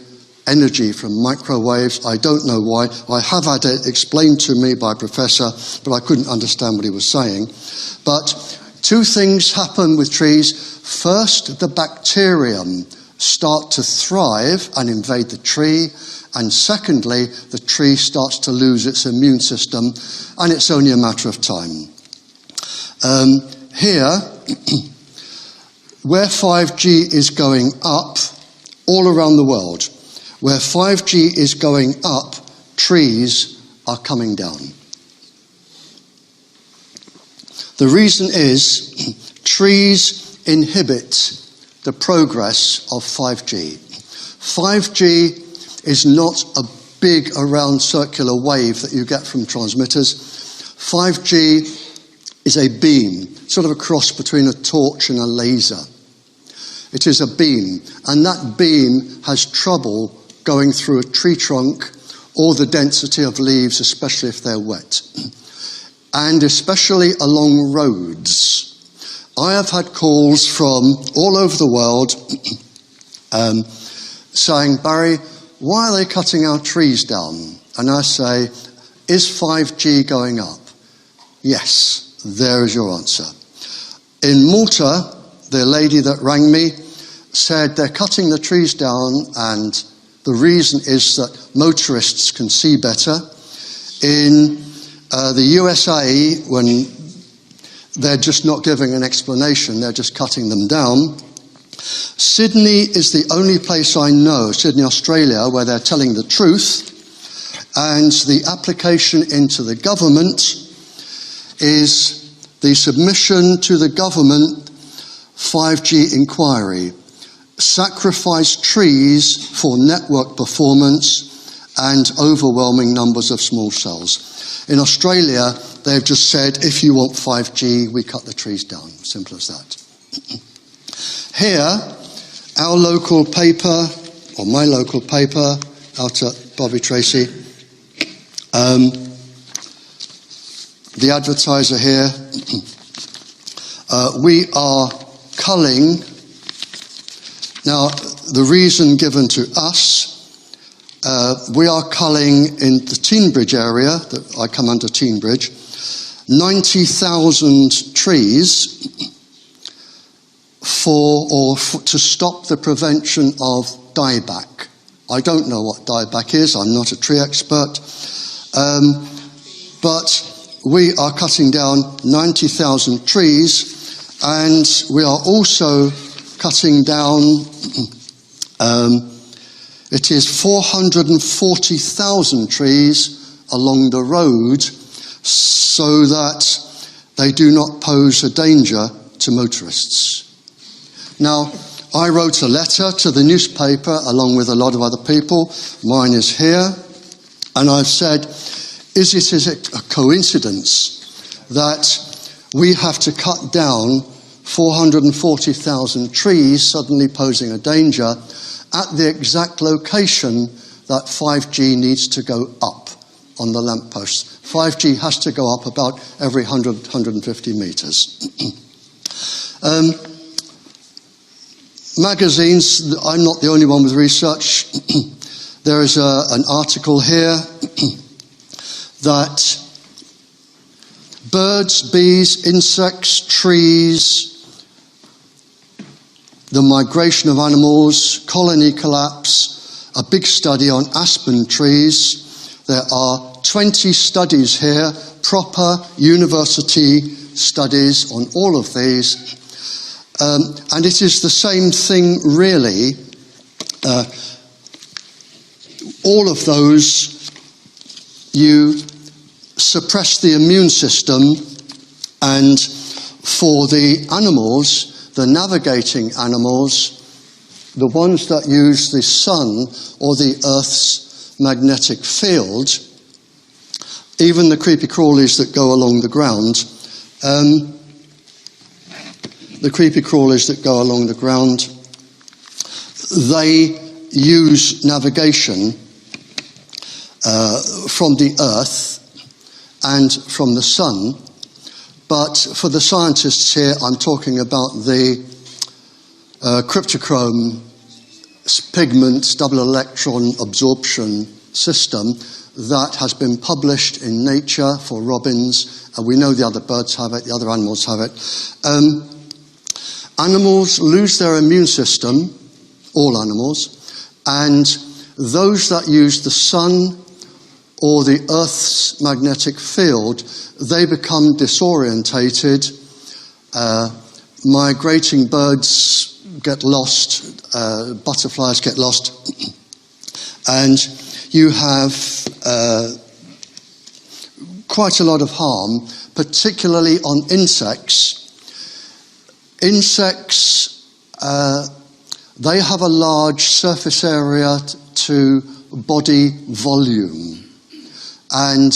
energy from microwaves. I don't know why. I have had it explained to me by a professor, but I couldn't understand what he was saying. But 2 things happen with trees. First, the bacterium start to thrive and invade the tree. And secondly, the tree starts to lose its immune system, and it's only a matter of time. Here, where 5G is going up, all around the world, where 5G is going up, trees are coming down. The reason is trees inhibit the progress of 5G. 5G is not a big around circular wave that you get from transmitters. 5G is a beam, sort of a cross between a torch and a laser. It is a beam, and that beam has trouble going through a tree trunk or the density of leaves, especially if they're wet, and especially along roads. I have had calls from all over the world saying, Barrie, why are they cutting our trees down? And I say, is 5G going up? Yes, there is your answer. In Malta, the lady that rang me said they're cutting the trees down and the reason is that motorists can see better. In the USA, when they're just not giving an explanation, they're just cutting them down. Sydney is the only place I know, Sydney, Australia, where they're telling the truth, and the application into the government is the submission to the government 5G inquiry. Sacrifice trees for network performance and overwhelming numbers of small cells. In Australia, they've just said, if you want 5G, we cut the trees down. Simple as that. Here, our local paper, or my local paper, out at 8hTre3, the advertiser here, we are culling. Now, the reason given to us, we are culling in the Teignbridge area, that I come under Teignbridge, 90,000 trees to stop the prevention of dieback. I don't know what dieback is, I'm not a tree expert, but we are cutting down 90,000 trees, and we are also cutting down, it is 440,000 trees along the road so that they do not pose a danger to motorists. Now, I wrote a letter to the newspaper along with a lot of other people. Mine is here. And I've said, is it a coincidence that we have to cut down 440,000 trees, suddenly posing a danger, at the exact location that 5G needs to go up on the lamppost? 5G has to go up about every 100, 150 meters. Magazines, I'm not the only one with research. There is an article here that birds, bees, insects, trees, the migration of animals, colony collapse, a big study on aspen trees. There are 20 studies here, proper university studies on all of these. And it is the same thing, really. All of those, you suppress the immune system, and for the animals, the navigating animals, the ones that use the sun or the Earth's magnetic field, even the creepy crawlies that go along the ground, they use navigation from the Earth and from the sun. But for the scientists here, I'm talking about the cryptochrome pigment double electron absorption system that has been published in Nature for robins, and we know the other birds have it, the other animals have it. Animals lose their immune system, all animals, and those that use the sun or the Earth's magnetic field, they become disorientated. Migrating birds get lost, butterflies get lost, and you have quite a lot of harm, particularly on insects. Insects, they have a large surface area to body volume, and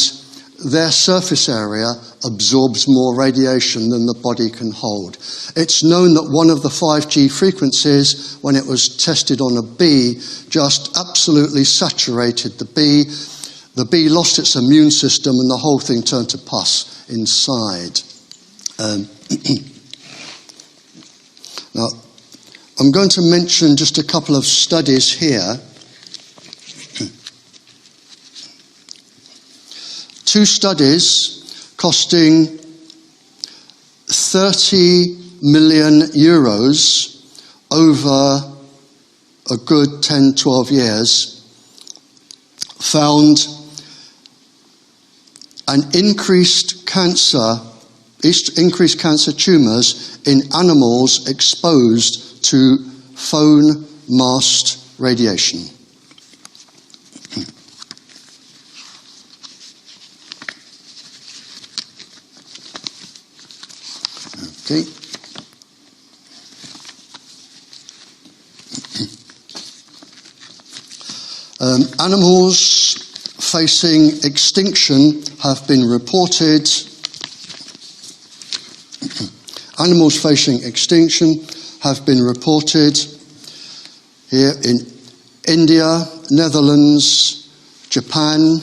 their surface area absorbs more radiation than the body can hold. It's known that one of the 5G frequencies, when it was tested on a bee, just absolutely saturated the bee. The bee lost its immune system and the whole thing turned to pus inside. Now, I'm going to mention just a couple of studies here. 2 studies costing 30 million euros over a good 10, 12 years found an increased cancer tumours in animals exposed to phone mast radiation. Okay. Animals facing extinction have been reported. Animals facing extinction have been reported here in India, Netherlands, Japan.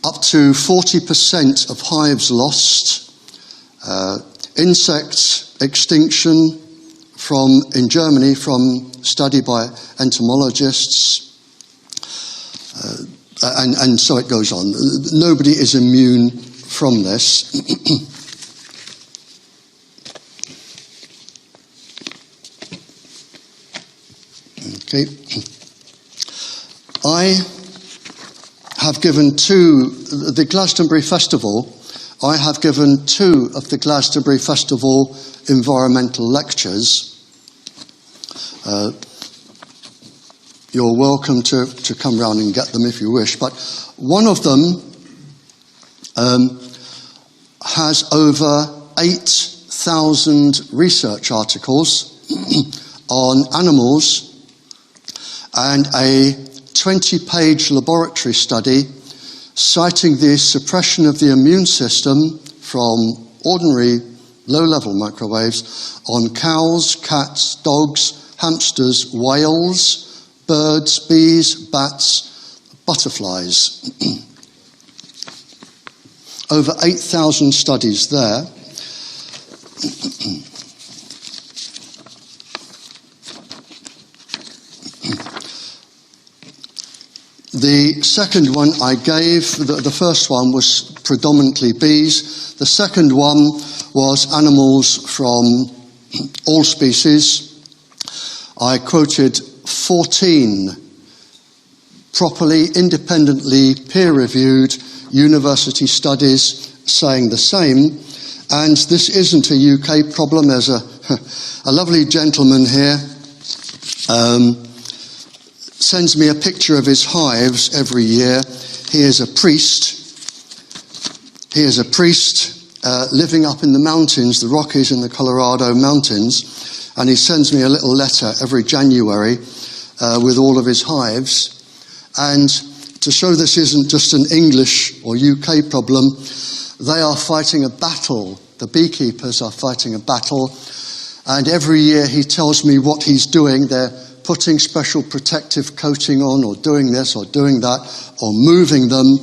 Up to 40% of hives lost. Insect extinction in Germany from study by entomologists. And so it goes on. Nobody is immune from this. Okay. I have given the Glastonbury Festival, I have given 2 of the Glastonbury Festival environmental lectures. You're welcome to come round and get them if you wish, but one of them has over 8,000 research articles on animals and a 20-page laboratory study citing the suppression of the immune system from ordinary low-level microwaves on cows, cats, dogs, hamsters, whales, birds, bees, bats, butterflies. Over 8,000 studies there. The second one I gave, the first one was predominantly bees. The second one was animals from all species. I quoted 14 properly, independently peer-reviewed university studies saying the same. And this isn't a UK problem. There's a lovely gentleman here, sends me a picture of his hives every year. He is a priest. He is a priest living up in the mountains, the Rockies in the Colorado mountains, and he sends me a little letter every January with all of his hives. And to show this isn't just an English or UK problem, they are fighting a battle. The beekeepers are fighting a battle, and every year he tells me what he's doing. They're putting special protective coating on, or doing this or doing that, or moving them.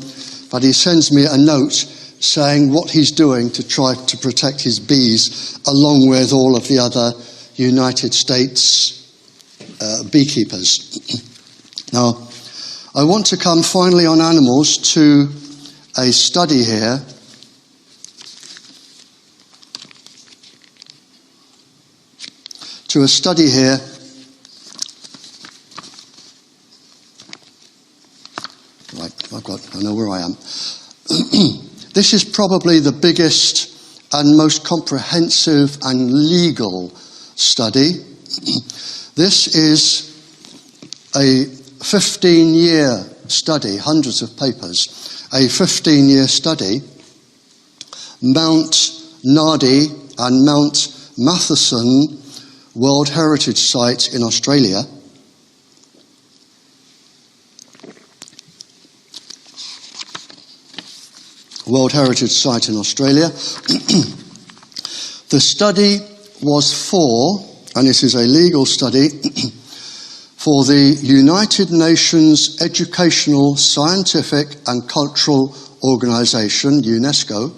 But he sends me a note saying what he's doing to try to protect his bees, along with all of the other United States beekeepers. Now, I want to come finally on animals to a study here. To a study here I know where I am. This is probably the biggest and most comprehensive and legal study. This is a 15-year study, hundreds of papers, a 15-year study. Mount Nardi and Mount Matheson World Heritage Site in Australia. World Heritage Site in Australia. The study was for, and this is a legal study, for the United Nations Educational, Scientific and Cultural Organization, UNESCO,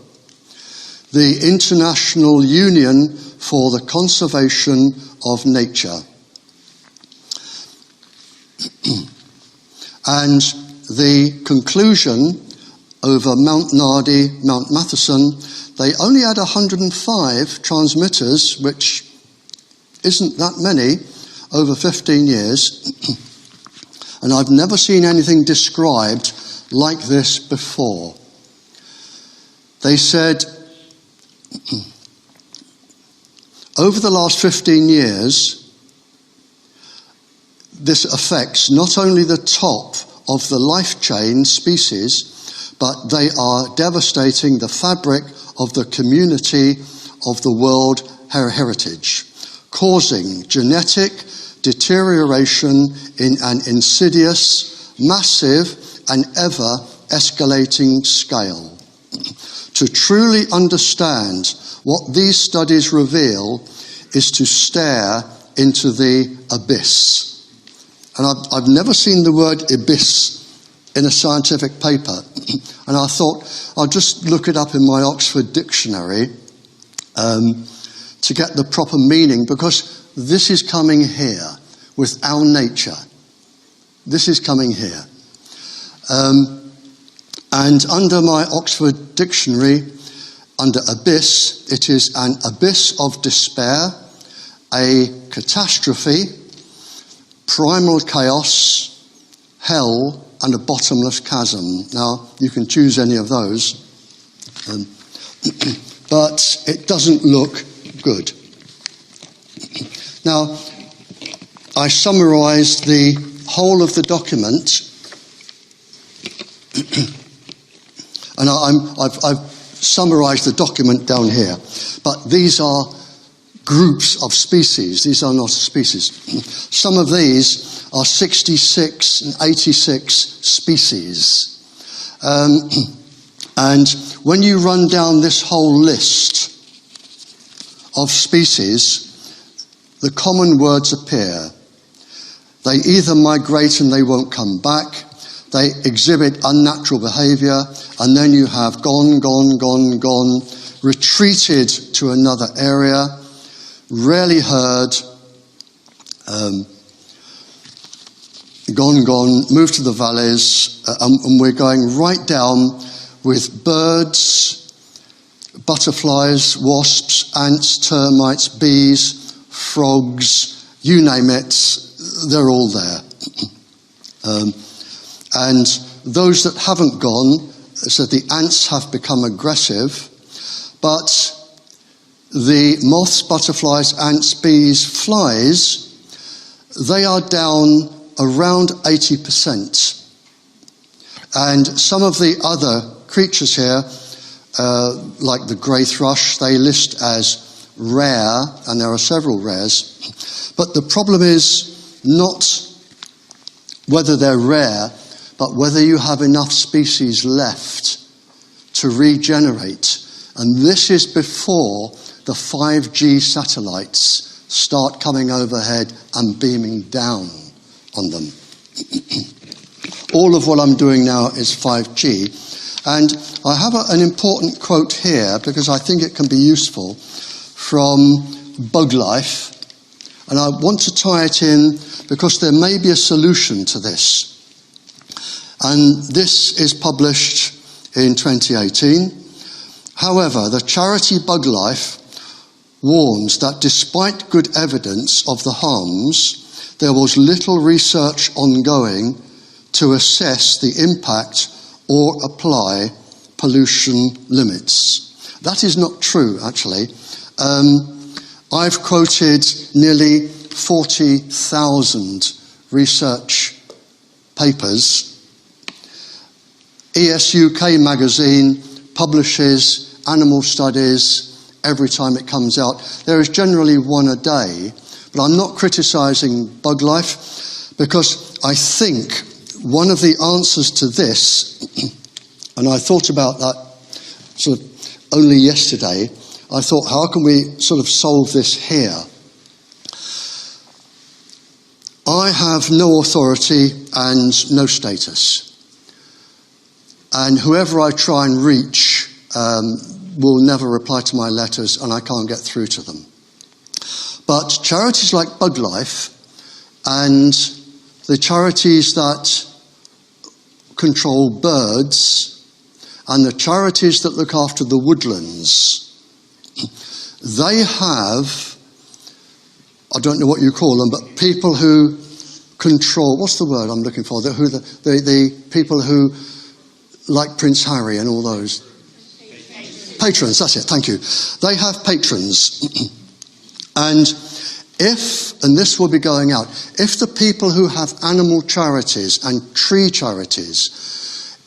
the International Union for the Conservation of Nature. And the conclusion over Mount Nardi, Mount Matheson, they only had 105 transmitters, which isn't that many, over 15 years. And I've never seen anything described like this before. They said, over the last 15 years, this affects not only the top of the life chain species, but they are devastating the fabric of the community of the world heritage, causing genetic deterioration in an insidious, massive, and ever-escalating scale. To truly understand what these studies reveal is to stare into the abyss. And I've never seen the word abyss in a scientific paper. And I thought, I'll just look it up in my Oxford dictionary to get the proper meaning, because this is coming here with our nature. This is coming here. And under my Oxford dictionary, under abyss, it is an abyss of despair, a catastrophe, primal chaos, hell, and a bottomless chasm. Now, you can choose any of those, but it doesn't look good. Now, I summarised the whole of the document, and I've summarised the document down here, but these are groups of species. These are not species. Some of these are 66 and 86 species. And when you run down this whole list of species, the common words appear. They either migrate and they won't come back, they exhibit unnatural behaviour, and then you have gone, retreated to another area, rarely heard, gone, moved to the valleys, and we're going right down with birds, butterflies, wasps, ants, termites, bees, frogs, you name it, they're all there. And those that haven't gone, so the ants have become aggressive, but the moths, butterflies, ants, bees, flies, they are down around 80%. And some of the other creatures here, like the grey thrush, they list as rare, and there are several rares. But the problem is not whether they're rare, but whether you have enough species left to regenerate. And this is before the 5G satellites start coming overhead and beaming down on them. All of what I'm doing now is 5G. And I have an important quote here because I think it can be useful from Bug Life. And I want to tie it in because there may be a solution to this. And this is published in 2018. However, the charity Bug Life warns that despite good evidence of the harms, there was little research ongoing to assess the impact or apply pollution limits. That is not true, actually. I've quoted nearly 40,000 research papers. ESUK magazine publishes animal studies every time it comes out. There is generally one a day, but I'm not criticising Bug Life because I think one of the answers to this, and I thought about that sort of only yesterday, I thought, how can we sort of solve this here? I have no authority and no status. And whoever I try and reach will never reply to my letters, and I can't get through to them. But charities like Bug Life and the charities that control birds and the charities that look after the woodlands, they have, I don't know what you call them, but people who control, what's the word I'm looking for? The people who, like Prince Harry and all those. Patrons, that's it, thank you. They have patrons. And if, and this will be going out, if the people who have animal charities and tree charities,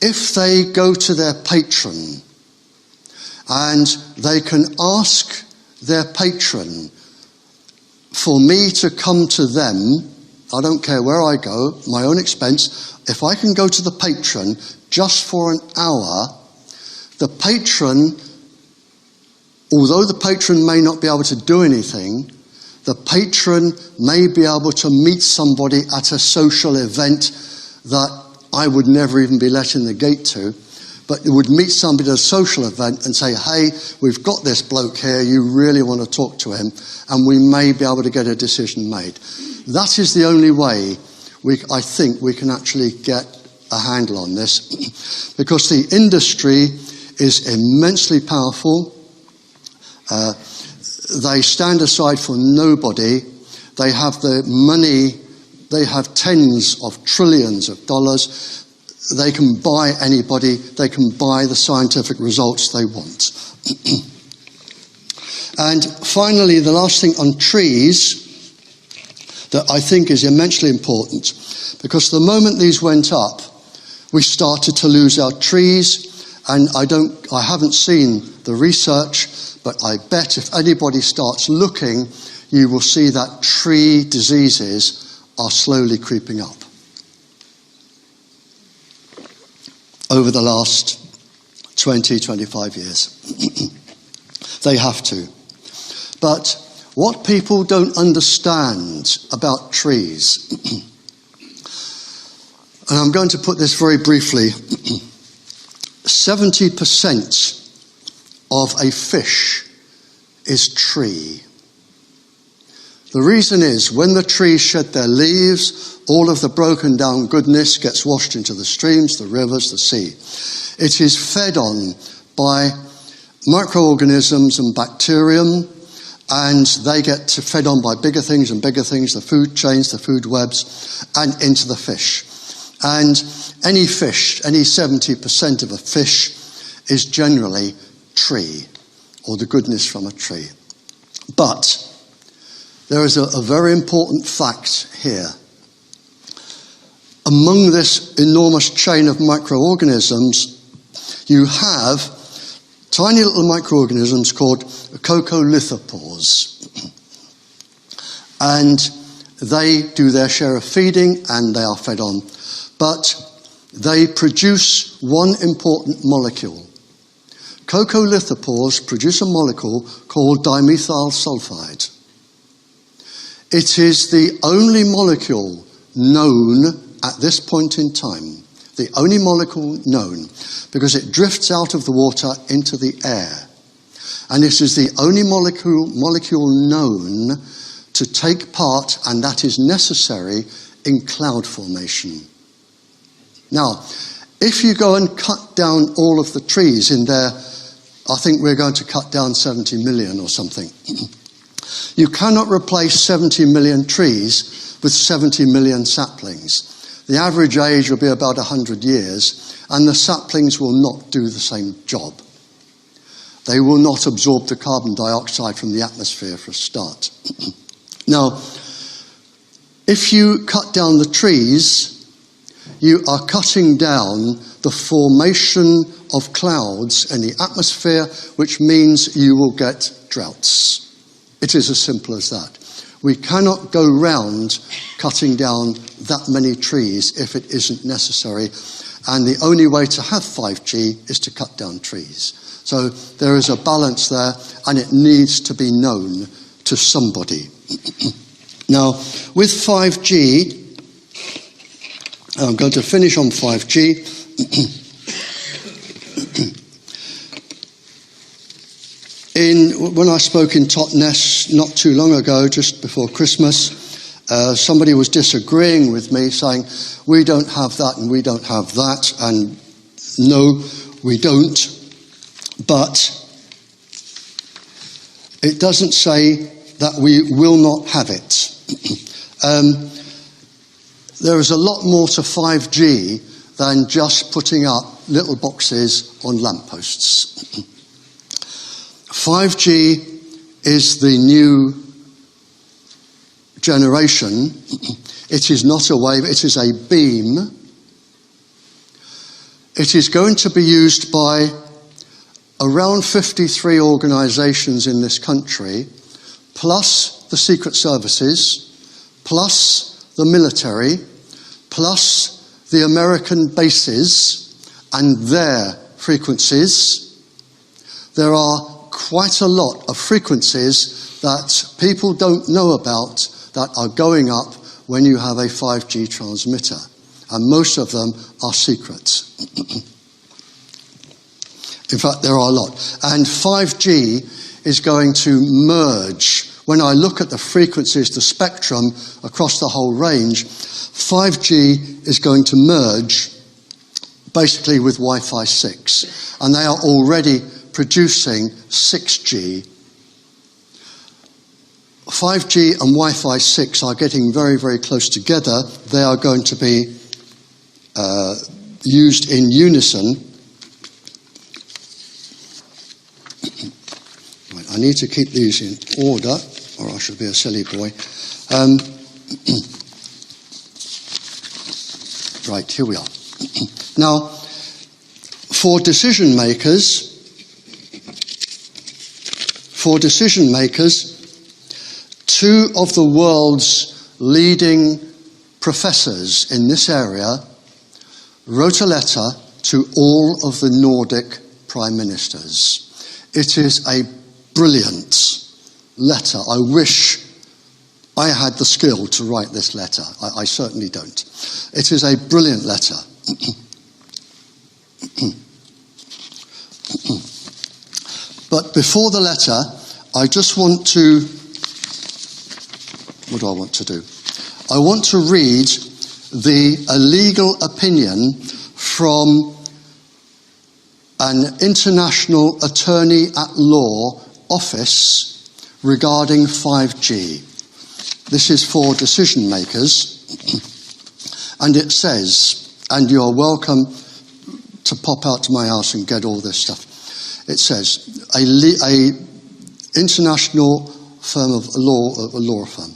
if they go to their patron and they can ask their patron for me to come to them, I don't care where I go, my own expense, if I can go to the patron just for an hour, the patron, although the patron may not be able to do anything, the patron may be able to meet somebody at a social event that I would never even be let in the gate to, but would meet somebody at a social event and say, hey, we've got this bloke here, you really want to talk to him, and we may be able to get a decision made. That is the only way I think we can actually get a handle on this, because the industry is immensely powerful. They stand aside for nobody. They have the money. They have tens of trillions of dollars. They can buy anybody. They can buy the scientific results they want. And finally, the last thing on trees that I think is immensely important, because the moment these went up, we started to lose our trees. And I haven't seen the research, but I bet if anybody starts looking, you will see that tree diseases are slowly creeping up over the last 20, 25 years. They have to. But what people don't understand about trees, and I'm going to put this very briefly, 70% of a fish is tree. The reason is when the trees shed their leaves, all of the broken down goodness gets washed into the streams, the rivers, the sea. It is fed on by microorganisms and bacterium, and they get fed on by bigger things and bigger things, the food chains, the food webs, and into the fish. And any fish, any 70% of a fish is generally tree, or the goodness from a tree. But there is a very important fact here. Among this enormous chain of microorganisms, you have tiny little microorganisms called coccolithopores. And they do their share of feeding and they are fed on. But they produce one important molecule. Coccolithopores produce a molecule called dimethyl sulfide. It is the only molecule known at this point in time, the only molecule known, because it drifts out of the water into the air. And it is the only molecule known to take part, and that is necessary, in cloud formation. Now, if you go and cut down all of the trees in there, I think we're going to cut down 70 million or something. You cannot replace 70 million trees with 70 million saplings. The average age will be about 100 years, and the saplings will not do the same job. They will not absorb the carbon dioxide from the atmosphere for a start. Now, if you cut down the trees, you are cutting down the formation of clouds in the atmosphere, which means you will get droughts. It is as simple as that. We cannot go round cutting down that many trees if it isn't necessary, and the only way to have 5G is to cut down trees. So there is a balance there, and it needs to be known to somebody. Now, with 5G, I'm going to finish on 5G. When I spoke in Totnes not too long ago, just before Christmas, somebody was disagreeing with me, saying, we don't have that and we don't have that, and no, we don't. But it doesn't say that we will not have it. There is a lot more to 5G than just putting up little boxes on lampposts. 5G is the new generation. It is not a wave, it is a beam. It is going to be used by around 53 organisations in this country, plus the secret services, plus the military, plus the American bases and their frequencies. There are quite a lot of frequencies that people don't know about that are going up when you have a 5G transmitter, and most of them are secret. In fact, there are a lot. And 5G is going to merge. When I look at the frequencies, the spectrum across the whole range, 5G is going to merge basically with Wi-Fi 6. And they are already producing 6G. 5G and Wi-Fi 6 are getting very, very close together. They are going to be used in unison. Right, I need to keep these in order, or I shall be a silly boy. Right, here we are. Now, for decision makers, two of the world's leading professors in this area wrote a letter to all of the Nordic prime ministers. It is a brilliant letter. I wish I had the skill to write this letter. I certainly don't. It is a brilliant letter. But before the letter, I just want to... What do I want to do? I want to read a legal opinion from an international attorney at law office regarding 5G. This is for decision makers, and it says, and you are welcome to pop out to my house and get all this stuff. It says, a international firm of law, a law firm.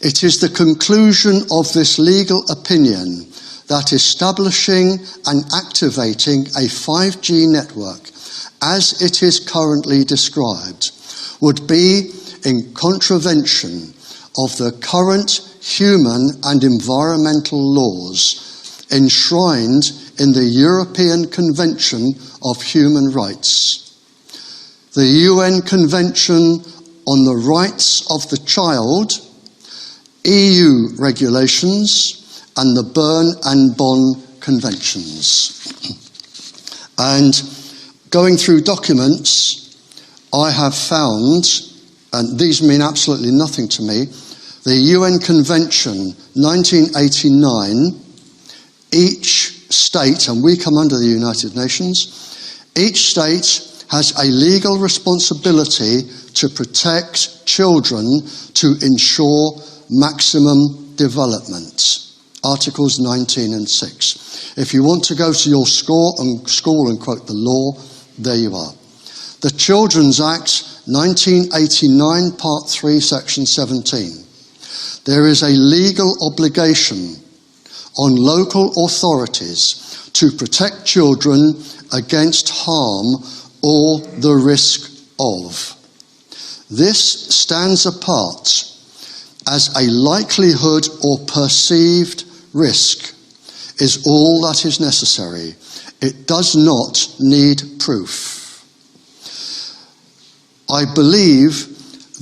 It is the conclusion of this legal opinion that establishing and activating a 5G network, as it is currently described, would be in contravention of the current human and environmental laws enshrined in the European Convention of Human Rights, the UN Convention on the Rights of the Child, EU regulations, and the Bern and Bonn Conventions. And going through documents, I have found, and these mean absolutely nothing to me, the UN Convention 1989, each state, and we come under the United Nations, each state has a legal responsibility to protect children to ensure maximum development. Articles 19 and 6. If you want to go to your school and quote the law, there you are. The Children's Act 1989, Part 3, Section 17. There is a legal obligation on local authorities to protect children against harm or the risk of. This stands apart as a likelihood or perceived risk is all that is necessary. It does not need proof. I believe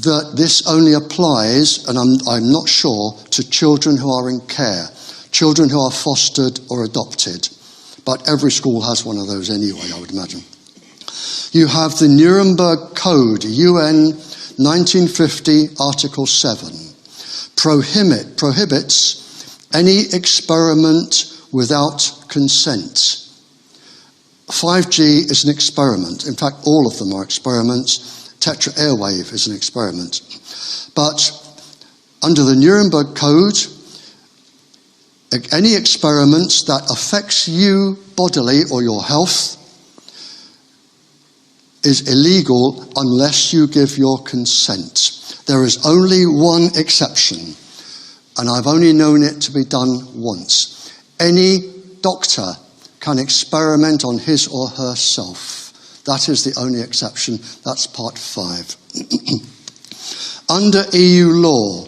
that this only applies, and I'm not sure, to children who are in care, children who are fostered or adopted. But every school has one of those anyway, I would imagine. You have the Nuremberg Code, UN 1950, Article 7. Prohibits any experiment without consent. 5G is an experiment. In fact, all of them are experiments. 8hTre airwave is an experiment. But under the Nuremberg Code, any experiment that affects you bodily or your health is illegal unless you give your consent. There is only one exception, and I've only known it to be done once. Any doctor can experiment on his or herself. That is the only exception. That's part 5. Under EU law,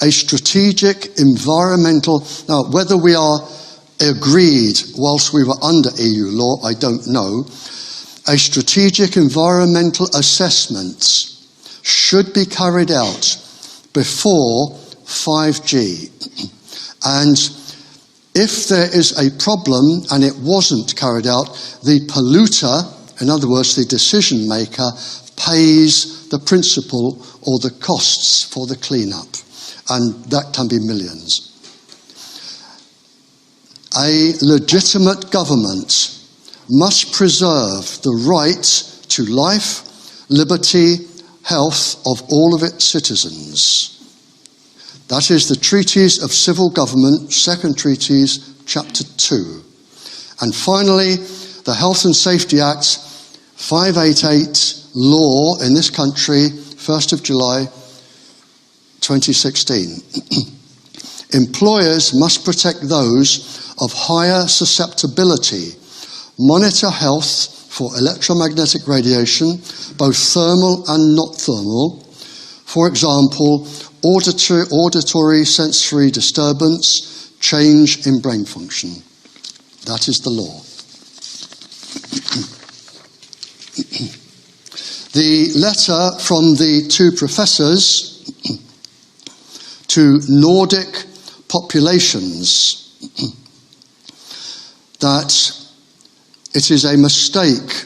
a strategic environmental... Now, whether we are agreed whilst we were under EU law, I don't know. A strategic environmental assessment should be carried out before 5G. And if there is a problem and it wasn't carried out, the polluter, in other words, the decision maker, pays the principal or the costs for the cleanup. And that can be millions. A legitimate government must preserve the right to life, liberty, health of all of its citizens. That is the Treaties of Civil Government, Second Treaties, Chapter 2. And finally, the Health and Safety Act 588 law in this country, 1st of July 2016. Employers must protect those of higher susceptibility, monitor health for electromagnetic radiation, both thermal and not thermal. For example, auditory sensory disturbance, change in brain function. That is the law. The letter from the 2 professors to Nordic populations that it is a mistake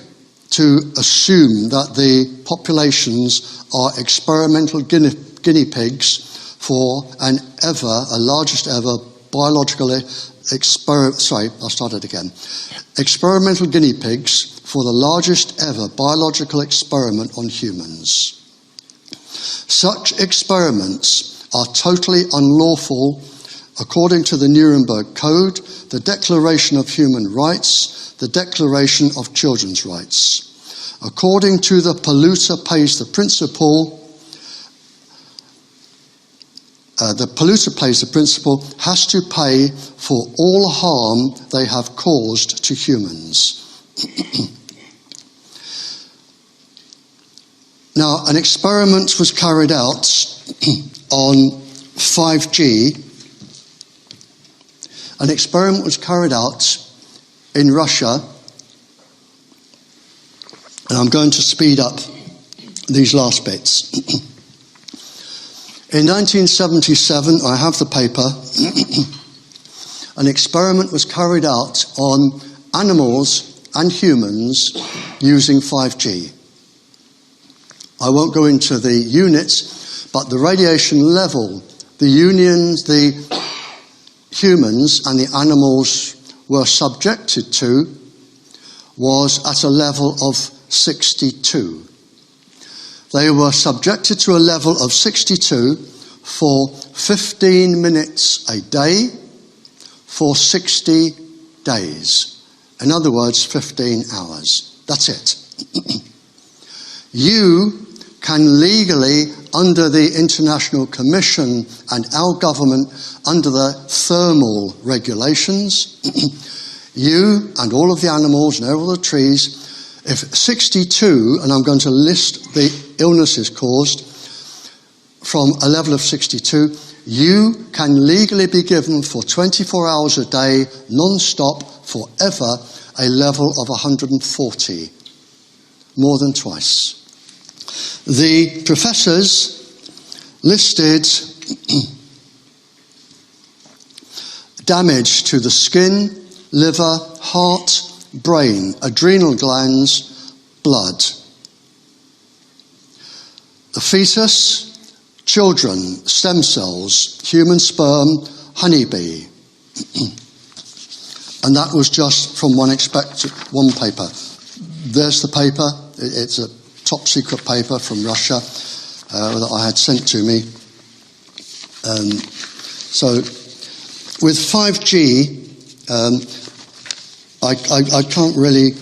to assume that the populations are experimental guinea pigs for a largest ever biological experimental guinea pigs for the largest ever biological experiment on humans. Such experiments are totally unlawful according to the Nuremberg Code, the Declaration of Human Rights, the Declaration of Children's Rights. According to the polluter pays the principle, has to pay for all harm they have caused to humans. Now, an experiment was carried out on 5G. An experiment was carried out in Russia, and I'm going to speed up these last bits. In 1977, I have the paper, an experiment was carried out on animals and humans using 5G. I won't go into the units, but the radiation level, the humans and the animals were subjected to was at a level of 62. They were subjected to a level of 62 for 15 minutes a day for 60 days. In other words, 15 hours. That's it. You can legally, under the International Commission and our government, under the thermal regulations, you and all of the animals and all the trees, if 62, and I'm going to list the illnesses caused from a level of 62, you can legally be given for 24 hours a day, non-stop, forever, a level of 140, more than twice. The professors listed damage to the skin, liver, heart, brain, adrenal glands, blood. The fetus, children, stem cells, human sperm, honeybee. And that was just from one paper. There's the paper. It's a top secret paper from Russia that I had sent to me. So with 5G, I can't really,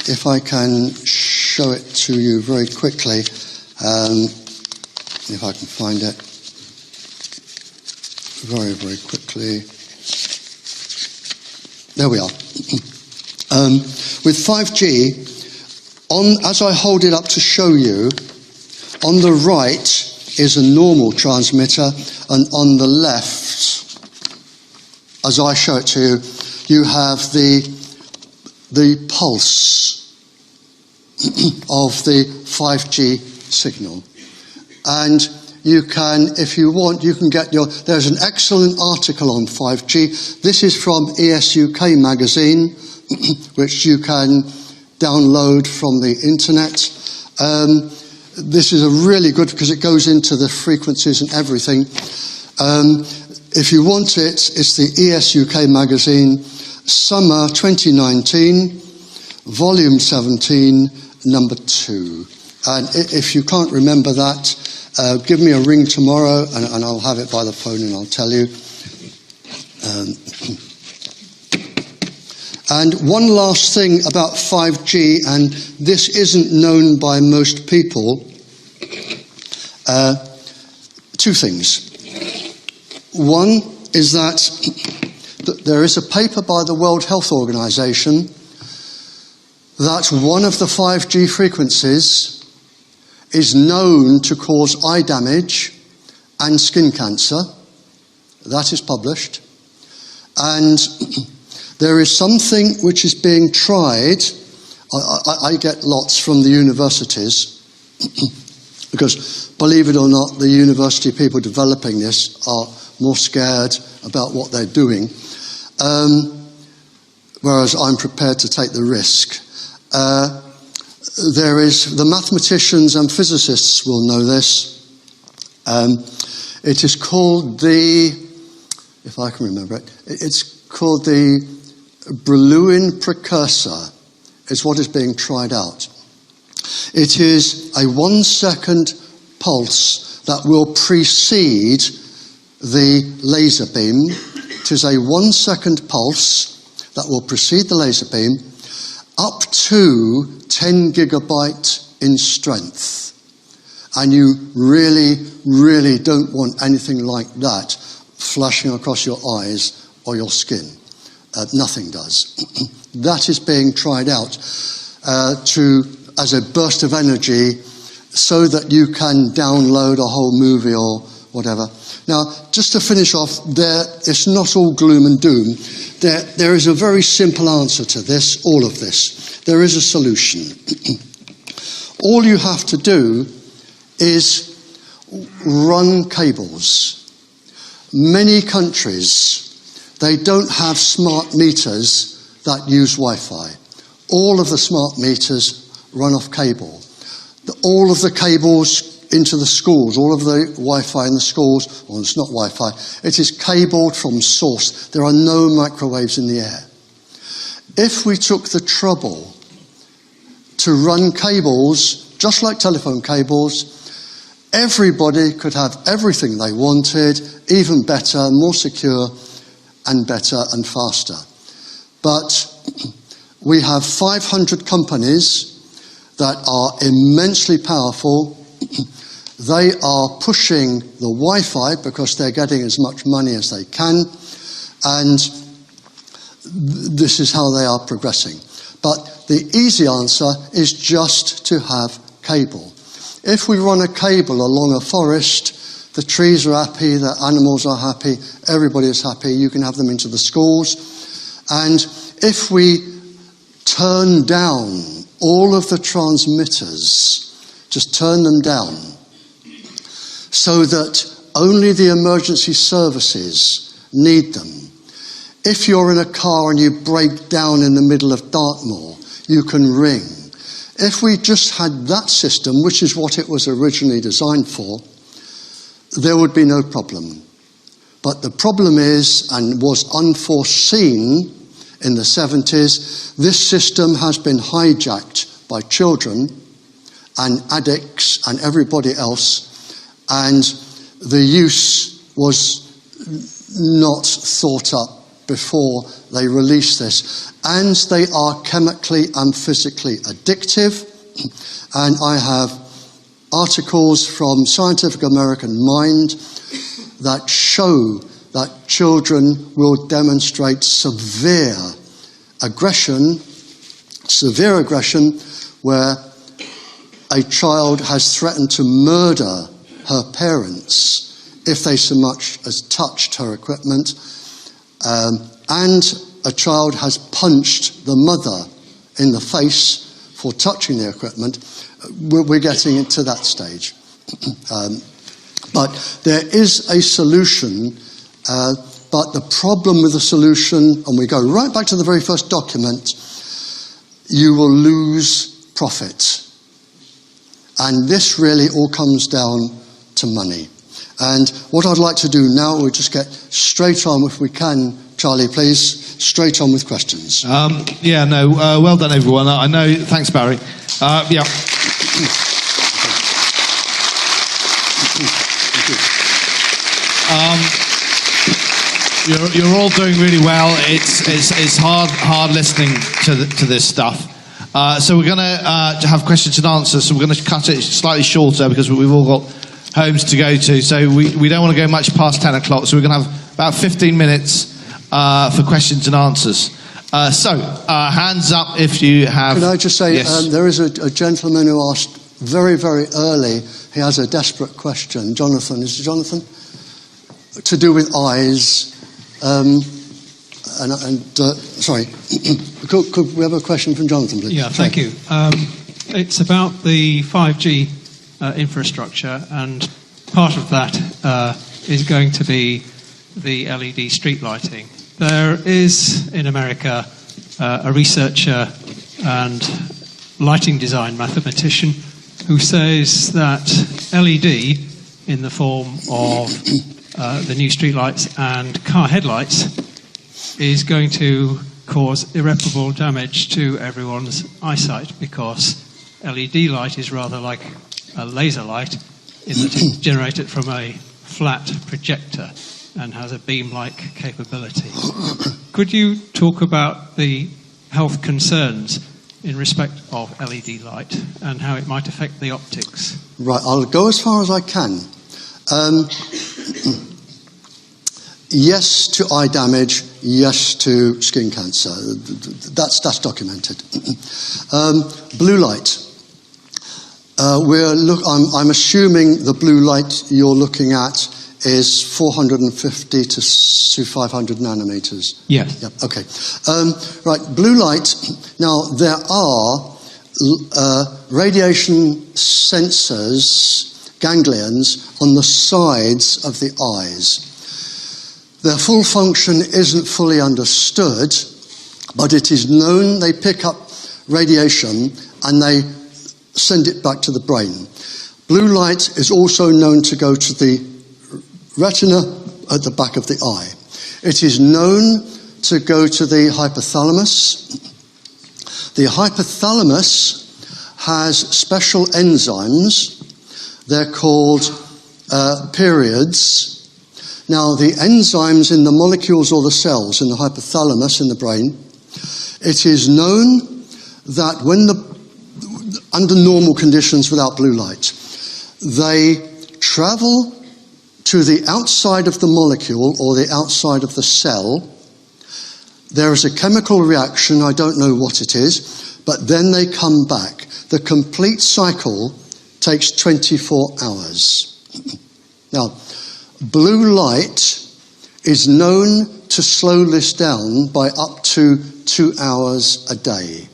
if I can show it to you very quickly, if I can find it very, very quickly. There we are. With 5G, as I hold it up to show you, on the right is a normal transmitter, and on the left, as I show it to you, you have the pulse of the 5G signal. And you can, if you want, you can get there's an excellent article on 5G. This is from ESUK magazine, which you can download from the internet. This is a really good, because it goes into the frequencies and everything. If you want it, it's the ESUK magazine, Summer 2019, Volume 17, Number 2. And if you can't remember that, give me a ring tomorrow and I'll have it by the phone and I'll tell you. And one last thing about 5G, and this isn't known by most people. Two things. One is that there is a paper by the World Health Organization that one of the 5G frequencies is known to cause eye damage and skin cancer. That is published. And there is something which is being tried. I get lots from the universities because, believe it or not, the university people developing this are more scared about what they're doing, whereas I'm prepared to take the risk. There is, the mathematicians and physicists will know this. It is called if I can remember it, it's called the Brillouin precursor, is what is being tried out. It is a 1 second pulse that will precede the laser beam. It is a 1 second pulse that will precede the laser beam up to 10 gigabyte in strength. And you really, really don't want anything like that flashing across your eyes or your skin. Nothing does. That is being tried out as a burst of energy so that you can download a whole movie or whatever. Now, just to finish off, it's not all gloom and doom. There is a very simple answer to this, all of this. There is a solution. All you have to do is run cables. Many countries, they don't have smart meters that use Wi-Fi. All of the smart meters run off cable. All of the cables into the schools, all of the Wi-Fi in the schools, well, it's not Wi-Fi, it is cabled from source. There are no microwaves in the air. If we took the trouble to run cables, just like telephone cables, everybody could have everything they wanted, even better, more secure, and better and faster. But we have 500 companies that are immensely powerful. They are pushing the Wi-Fi because they're getting as much money as they can, and this is how they are progressing. But the easy answer is just to have cable. If we run a cable along a forest, the trees are happy, the animals are happy, everybody is happy, you can have them into the schools. And if we turn down all of the transmitters, just turn them down, so that only the emergency services need them. If you're in a car and you break down in the middle of Dartmoor, you can ring. If we just had that system, which is what it was originally designed for, there would be no problem. But the problem is, and was unforeseen in the 70s, this system has been hijacked by children and addicts and everybody else, and the use was not thought up before they released this. And they are chemically and physically addictive. And I have articles from Scientific American Mind that show that children will demonstrate severe aggression where a child has threatened to murder her parents if they so much as touched her equipment, and a child has punched the mother in the face for touching the equipment. We're getting into that stage. But there is a solution, but the problem with the solution, and we go right back to the very first document, you will lose profit. And this really all comes down to money. And what I'd like to do now, we'll just get straight on, if we can, Charlie, please, straight on with questions. Well done, everyone. I know, thanks, Barry. Yeah. You're all doing really well. It's hard listening to this stuff. So we're going to have questions and answers. So we're going to cut it slightly shorter because we've all got homes to go to. So we don't want to go much past 10 o'clock. So we're going to have about 15 minutes for questions and answers. Hands up if you have... Can I just say, yes. There is a gentleman who asked very, very early, he has a desperate question. Jonathan, is it Jonathan? To do with eyes. Sorry, could we have a question from Jonathan, please? Yeah, thank you. It's about the 5G infrastructure, and part of that is going to be the LED street lighting. There is, in America, a researcher and lighting design mathematician who says that LED, in the form of the new streetlights and car headlights, is going to cause irreparable damage to everyone's eyesight, because LED light is rather like a laser light in that it's generated from a flat projector and has a beam-like capability. Could you talk about the health concerns in respect of LED light and how it might affect the optics? Right, I'll go as far as I can. Yes to eye damage, yes to skin cancer. That's documented. Blue light. I'm assuming the blue light you're looking at is 450 to 500 nanometers. Yes. Yep. Okay. Right. Blue light. Now there are radiation sensors, ganglions on the sides of the eyes. Their full function isn't fully understood, but it is known they pick up radiation and they send it back to the brain. Blue light is also known to go to the retina at the back of the eye. It is known to go to the hypothalamus. The hypothalamus has special enzymes. They're called periods. Now, the enzymes in the molecules or the cells in the hypothalamus in the brain, it is known that under normal conditions without blue light, they travel to the outside of the molecule or the outside of the cell. There is a chemical reaction, I don't know what it is, but then they come back. The complete cycle takes 24 hours. Now, blue light is known to slow this down by up to 2 hours a day.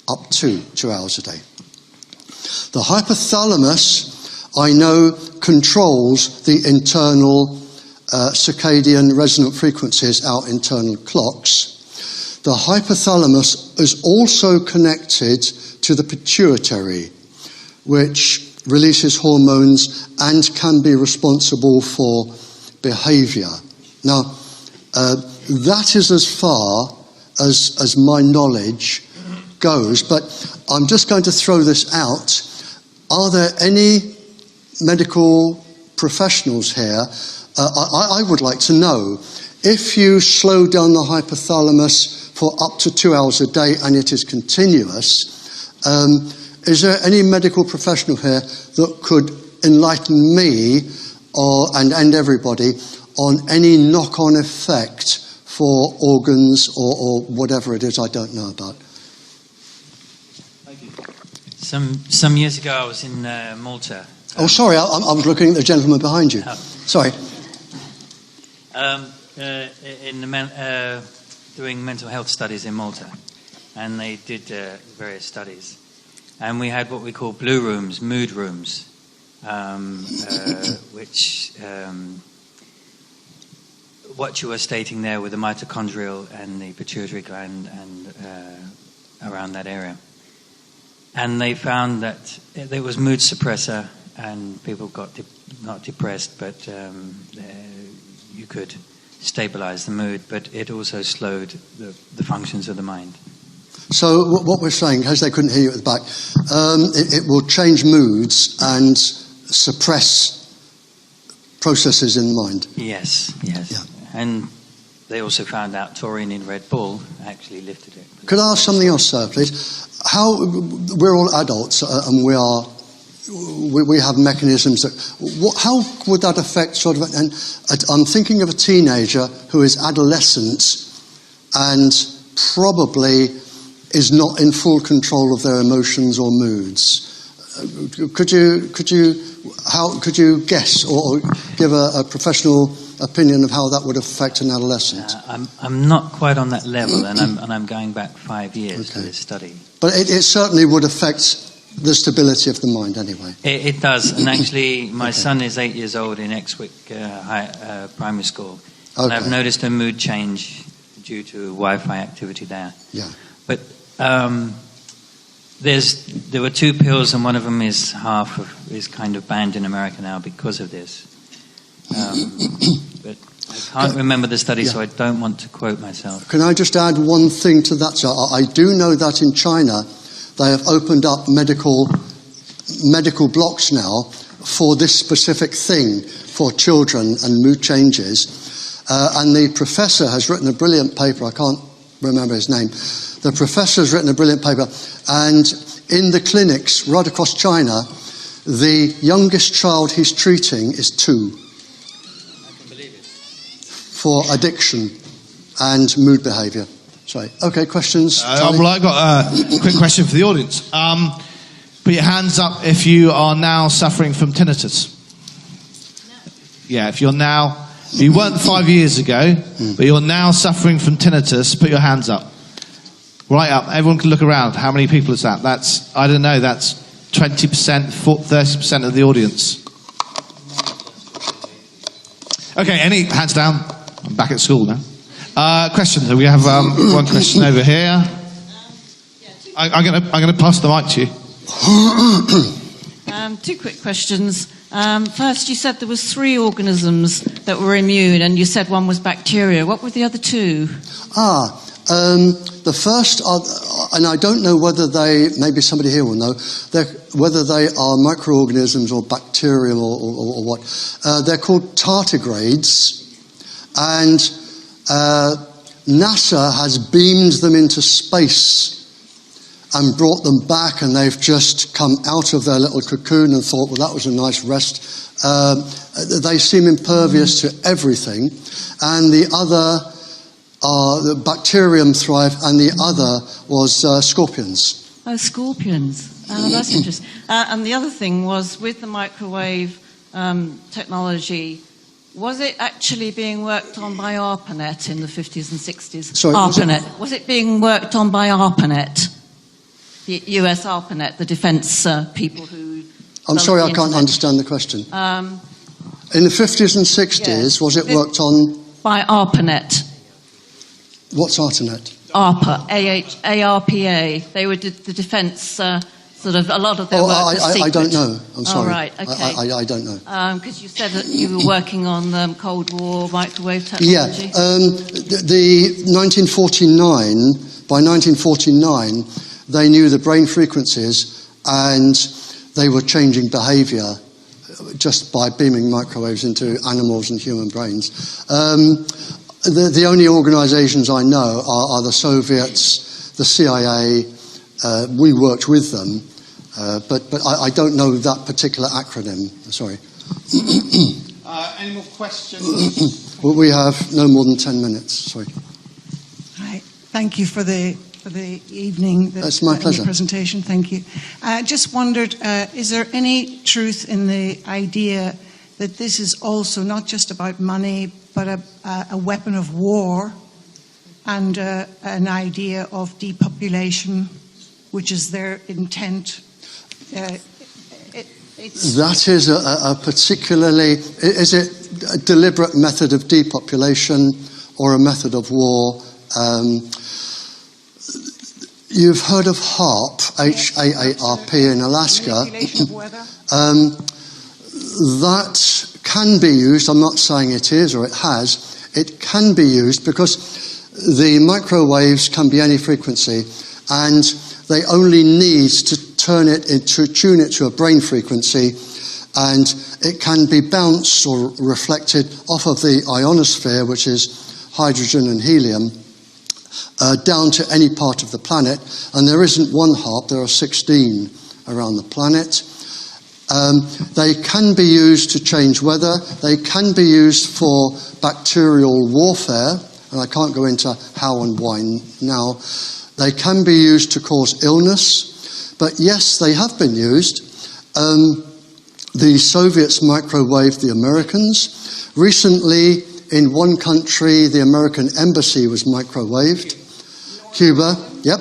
Up to 2 hours a day. The hypothalamus, I know, controls the internal circadian resonant frequencies, our internal clocks. The hypothalamus is also connected to the pituitary, which releases hormones and can be responsible for behavior. Now, that is as far as my knowledge goes, but I'm just going to throw this out. Are there any medical professionals here? I would like to know, if you slow down the hypothalamus for up to 2 hours a day and it is continuous, is there any medical professional here that could enlighten me and everybody on any knock-on effect for organs or whatever it is I don't know about? Thank you. Some years ago I was in Malta. Oh, sorry, I was looking at the gentleman behind you. Sorry. Doing mental health studies in Malta, and they did various studies. And we had what we call blue rooms, mood rooms, which what you were stating there with the mitochondrial and the pituitary gland and around that area. And they found that there was mood suppressor, and people got not depressed, but you could stabilize the mood, but it also slowed the functions of the mind. So what we're saying, because they couldn't hear you at the back, it will change moods and suppress processes in the mind. Yes. Yeah. And they also found out taurine in Red Bull actually lifted it. Could I ask something else, sir, please? We're all adults and we have mechanisms how would that affect sort of, and I'm thinking of a teenager who is adolescent and probably is not in full control of their emotions or moods. Could you guess or give a professional opinion of how that would affect an adolescent? I'm not quite on that level, and I'm going back 5 years for this study. But it certainly would affect the stability of the mind, anyway. It does, and actually, my son is 8 years old in Exwick Primary School, and I've noticed a mood change due to Wi-Fi activity there. Yeah. But there were 2 pills, and one of them is kind of banned in America now because of this. But I can't remember the study, so I don't want to quote myself. Can I just add one thing to that, sir? I do know that in China they have opened up medical blocks now for this specific thing for children and mood changes. And the professor has written a brilliant paper. I can't remember his name. The professor has written a brilliant paper. And in the clinics right across China, the youngest child he's treating is 2. I can believe it. For addiction and mood behaviour. Sorry. Okay, questions? Well, I've got a quick question for the audience. Put your hands up if you are now suffering from tinnitus. Yeah, if you weren't 5 years ago, but you're now suffering from tinnitus, put your hands up. Right up. Everyone can look around. How many people is that? That's 20%, 30% of the audience. Okay, any hands down? I'm back at school now. Questions? We have one question over here. I'm going to pass the mic to you. 2 quick questions. First, you said there was 3 organisms that were immune, and you said one was bacteria. What were the other 2? The first are, and I don't know whether maybe somebody here will know, whether they are microorganisms or bacterium or what. They're called tardigrades, and NASA has beamed them into space and brought them back, and they've just come out of their little cocoon and thought, well, that was a nice rest. They seem impervious to everything. And the other the bacterium thrive, and the other was scorpions. Oh, scorpions. Oh, that's interesting. And the other thing was, with the microwave technology, was it actually being worked on by ARPANET in the 50s and 60s? Sorry, ARPANET. Was it being worked on by ARPANET? The US ARPANET, the defence people who... I'm sorry, I can't understand the question. In the 50s and 60s, yes, was it worked on... By ARPANET. What's ARPANET? ARPA, ARPA. They were the defence, sort of, a lot of their work was secret. I don't know. I'm sorry. Oh, right, okay. I don't know. Because you said that you were working on Cold War microwave technology. Yeah. By 1949, they knew the brain frequencies, and they were changing behaviour just by beaming microwaves into animals and human brains. The only organisations I know are the Soviets, the CIA. We worked with them, but I don't know that particular acronym. Sorry. Any more questions? Well, we have no more than 10 minutes. Sorry. Hi. Thank you for the evening. That's my pleasure. Presentation. Thank you. I just wondered, is there any truth in the idea that this is also not just about money, but a weapon of war, and an idea of depopulation, which is their intent? That is a particularly... Is it a deliberate method of depopulation or a method of war? You've heard of HAARP, H-A-A-R-P, in Alaska. Manipulation of weather? That can be used. I'm not saying it is or it has. It can be used because the microwaves can be any frequency, and they only need to tune it to a brain frequency, and it can be bounced or reflected off of the ionosphere, which is hydrogen and helium, down to any part of the planet. And there isn't one HAARP, there are 16 around the planet. They can be used to change weather. They can be used for bacterial warfare, and I can't go into how and why now. They can be used to cause illness, but yes, they have been used. The Soviets microwaved the Americans. Recently, in one country, the American embassy was microwaved. Cuba, yep.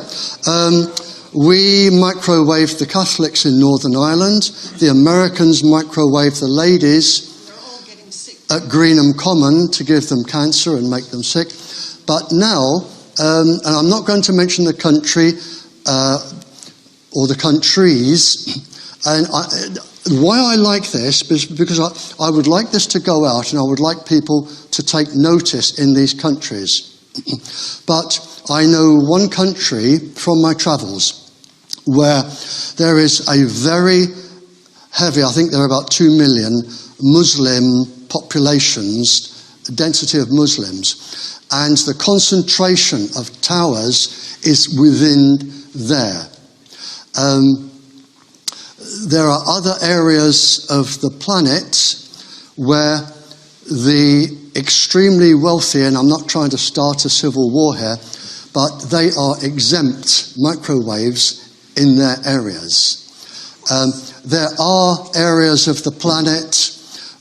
We microwaved the Catholics in Northern Ireland. The Americans microwaved the ladies at Greenham Common to give them cancer and make them sick. But now, and I'm not going to mention the country or the countries, and why I like this is because I would like this to go out, and I would like people to take notice in these countries. But I know one country from my travels where there is a very heavy, I think there are about 2 million Muslim populations, density of Muslims, and the concentration of towers is within there. There are other areas of the planet where the extremely wealthy, and I'm not trying to start a civil war here, but they are exempt microwaves in their areas. There are areas of the planet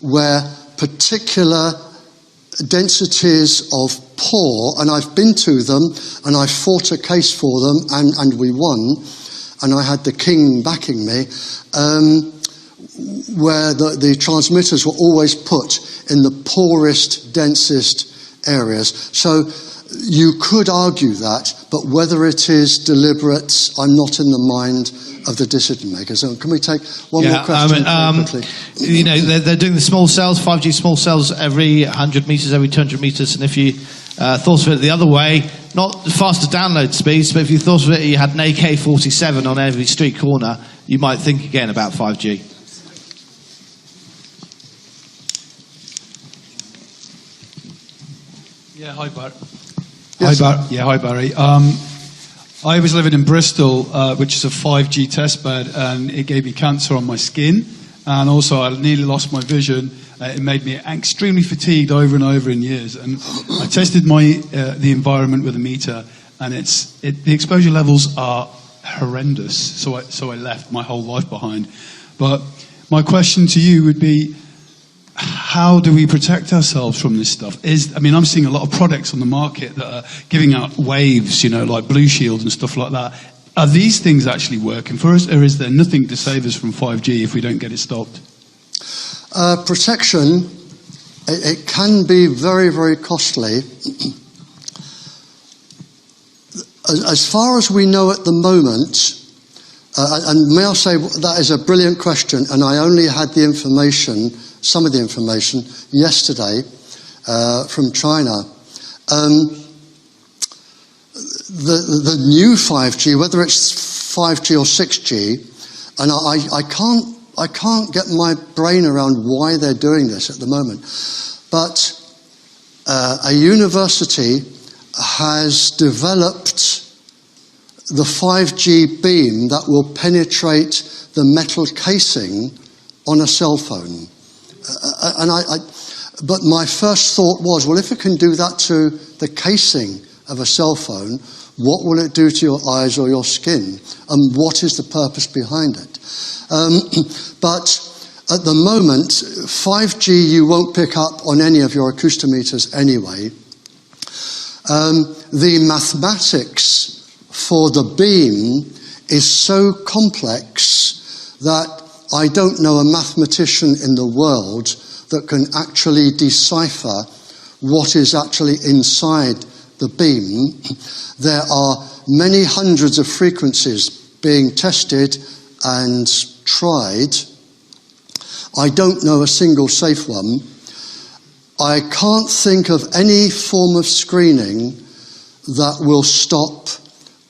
where particular densities of poor, and I've been to them, and I fought a case for them, and we won, and I had the king backing me, where the transmitters were always put in the poorest, densest areas. So you could argue that, but whether it is deliberate, I'm not in the mind of the decision makers. So can we take one more question quickly? You know, they're doing the small cells, 5G small cells every 100 metres, every 200 metres, and if you thought of it the other way, not faster download speeds, but if you thought of it, you had an AK-47 on every street corner, you might think again about 5G. Yeah, hi, Barry. Yes. Hi, Barry. I was living in Bristol, which is a 5G testbed, and it gave me cancer on my skin, and also I nearly lost my vision. It made me extremely fatigued over and over in years, and I tested the environment with a meter, and the exposure levels are horrendous. So I left my whole life behind. But my question to you would be, how do we protect ourselves from this stuff? I'm seeing a lot of products on the market that are giving out waves, like Blue Shield and stuff like that. Are these things actually working for us, or is there nothing to save us from 5G if we don't get it stopped? Protection, it can be very, very costly. As far as we know at the moment, and may I say that is a brilliant question, and I only had some of the information yesterday from China. The new 5G, whether it's 5G or 6G, and I can't get my brain around why they're doing this at the moment, but a university has developed the 5G beam that will penetrate the metal casing on a cell phone. But my first thought was, well, if it can do that to the casing of a cell phone, what will it do to your eyes or your skin? And what is the purpose behind it? But at the moment, 5G you won't pick up on any of your acoustometers anyway. The mathematics for the beam is so complex that I don't know a mathematician in the world that can actually decipher what is actually inside the beam. There are many hundreds of frequencies being tested and tried. I don't know a single safe one. I can't think of any form of screening that will stop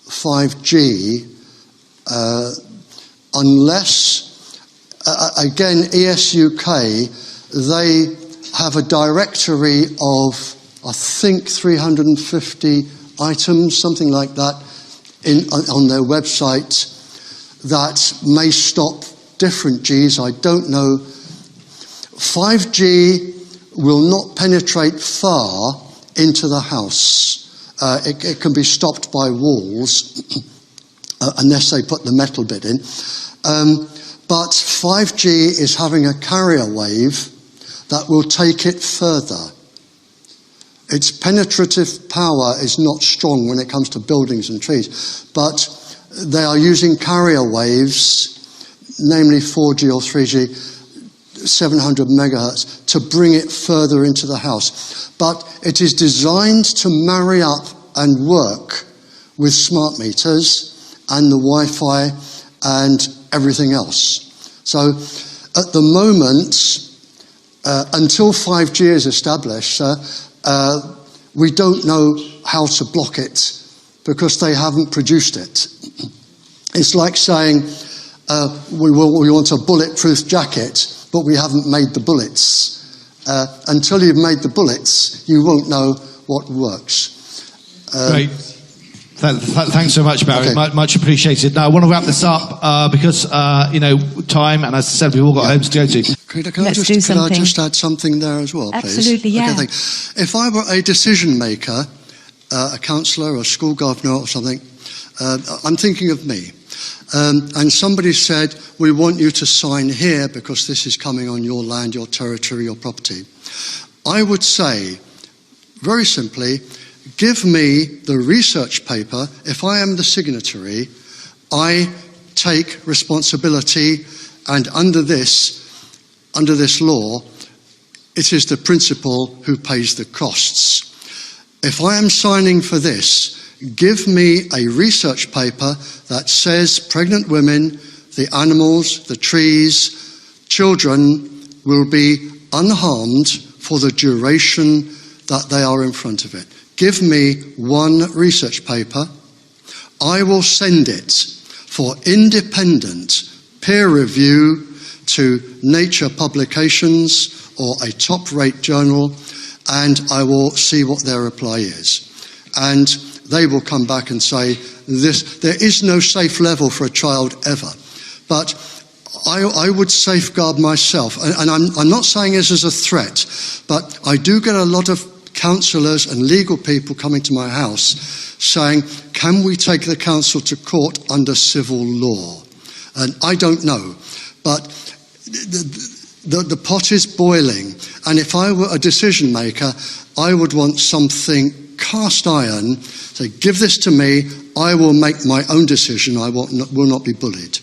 5G unless, again, ESUK, they have a directory of, I think, 350 items, something like that, on their website that may stop different Gs. I don't know. 5G will not penetrate far into the house. It can be stopped by walls, unless they put the metal bit in. But 5G is having a carrier wave that will take it further. Its penetrative power is not strong when it comes to buildings and trees, but they are using carrier waves, namely 4G or 3G, 700 megahertz, to bring it further into the house. But it is designed to marry up and work with smart meters and the Wi-Fi and everything else. So at the moment, until 5G is established, we don't know how to block it because they haven't produced it. It's like saying we want a bulletproof jacket, but we haven't made the bullets. Until you've made the bullets, you won't know what works. Great. Thanks so much, Barry. Okay. Much appreciated. Now, I want to wrap this up because, time, and as I said, we've all got homes to go to. Can I just add something there as well, please? Absolutely, yeah. Okay, if I were a decision maker, a councillor or a school governor or something, I'm thinking of me. And somebody said, we want you to sign here because this is coming on your land, your territory, your property. I would say, very simply, give me the research paper. If I am the signatory, I take responsibility, and under this law, it is the principal who pays the costs. If I am signing for this, give me a research paper that says pregnant women, the animals, the trees, children will be unharmed for the duration that they are in front of it. Give me one research paper. I will send it for independent peer review to Nature publications or a top-rate journal, and I will see what their reply is. And they will come back and say, there is no safe level for a child ever. But I would safeguard myself. And I'm not saying this as a threat, but I do get a lot of councillors and legal people coming to my house saying, can we take the council to court under civil law? And I don't know. But the pot is boiling. And if I were a decision maker, I would want something cast iron. Say, give this to me. I will make my own decision. I will not be bullied.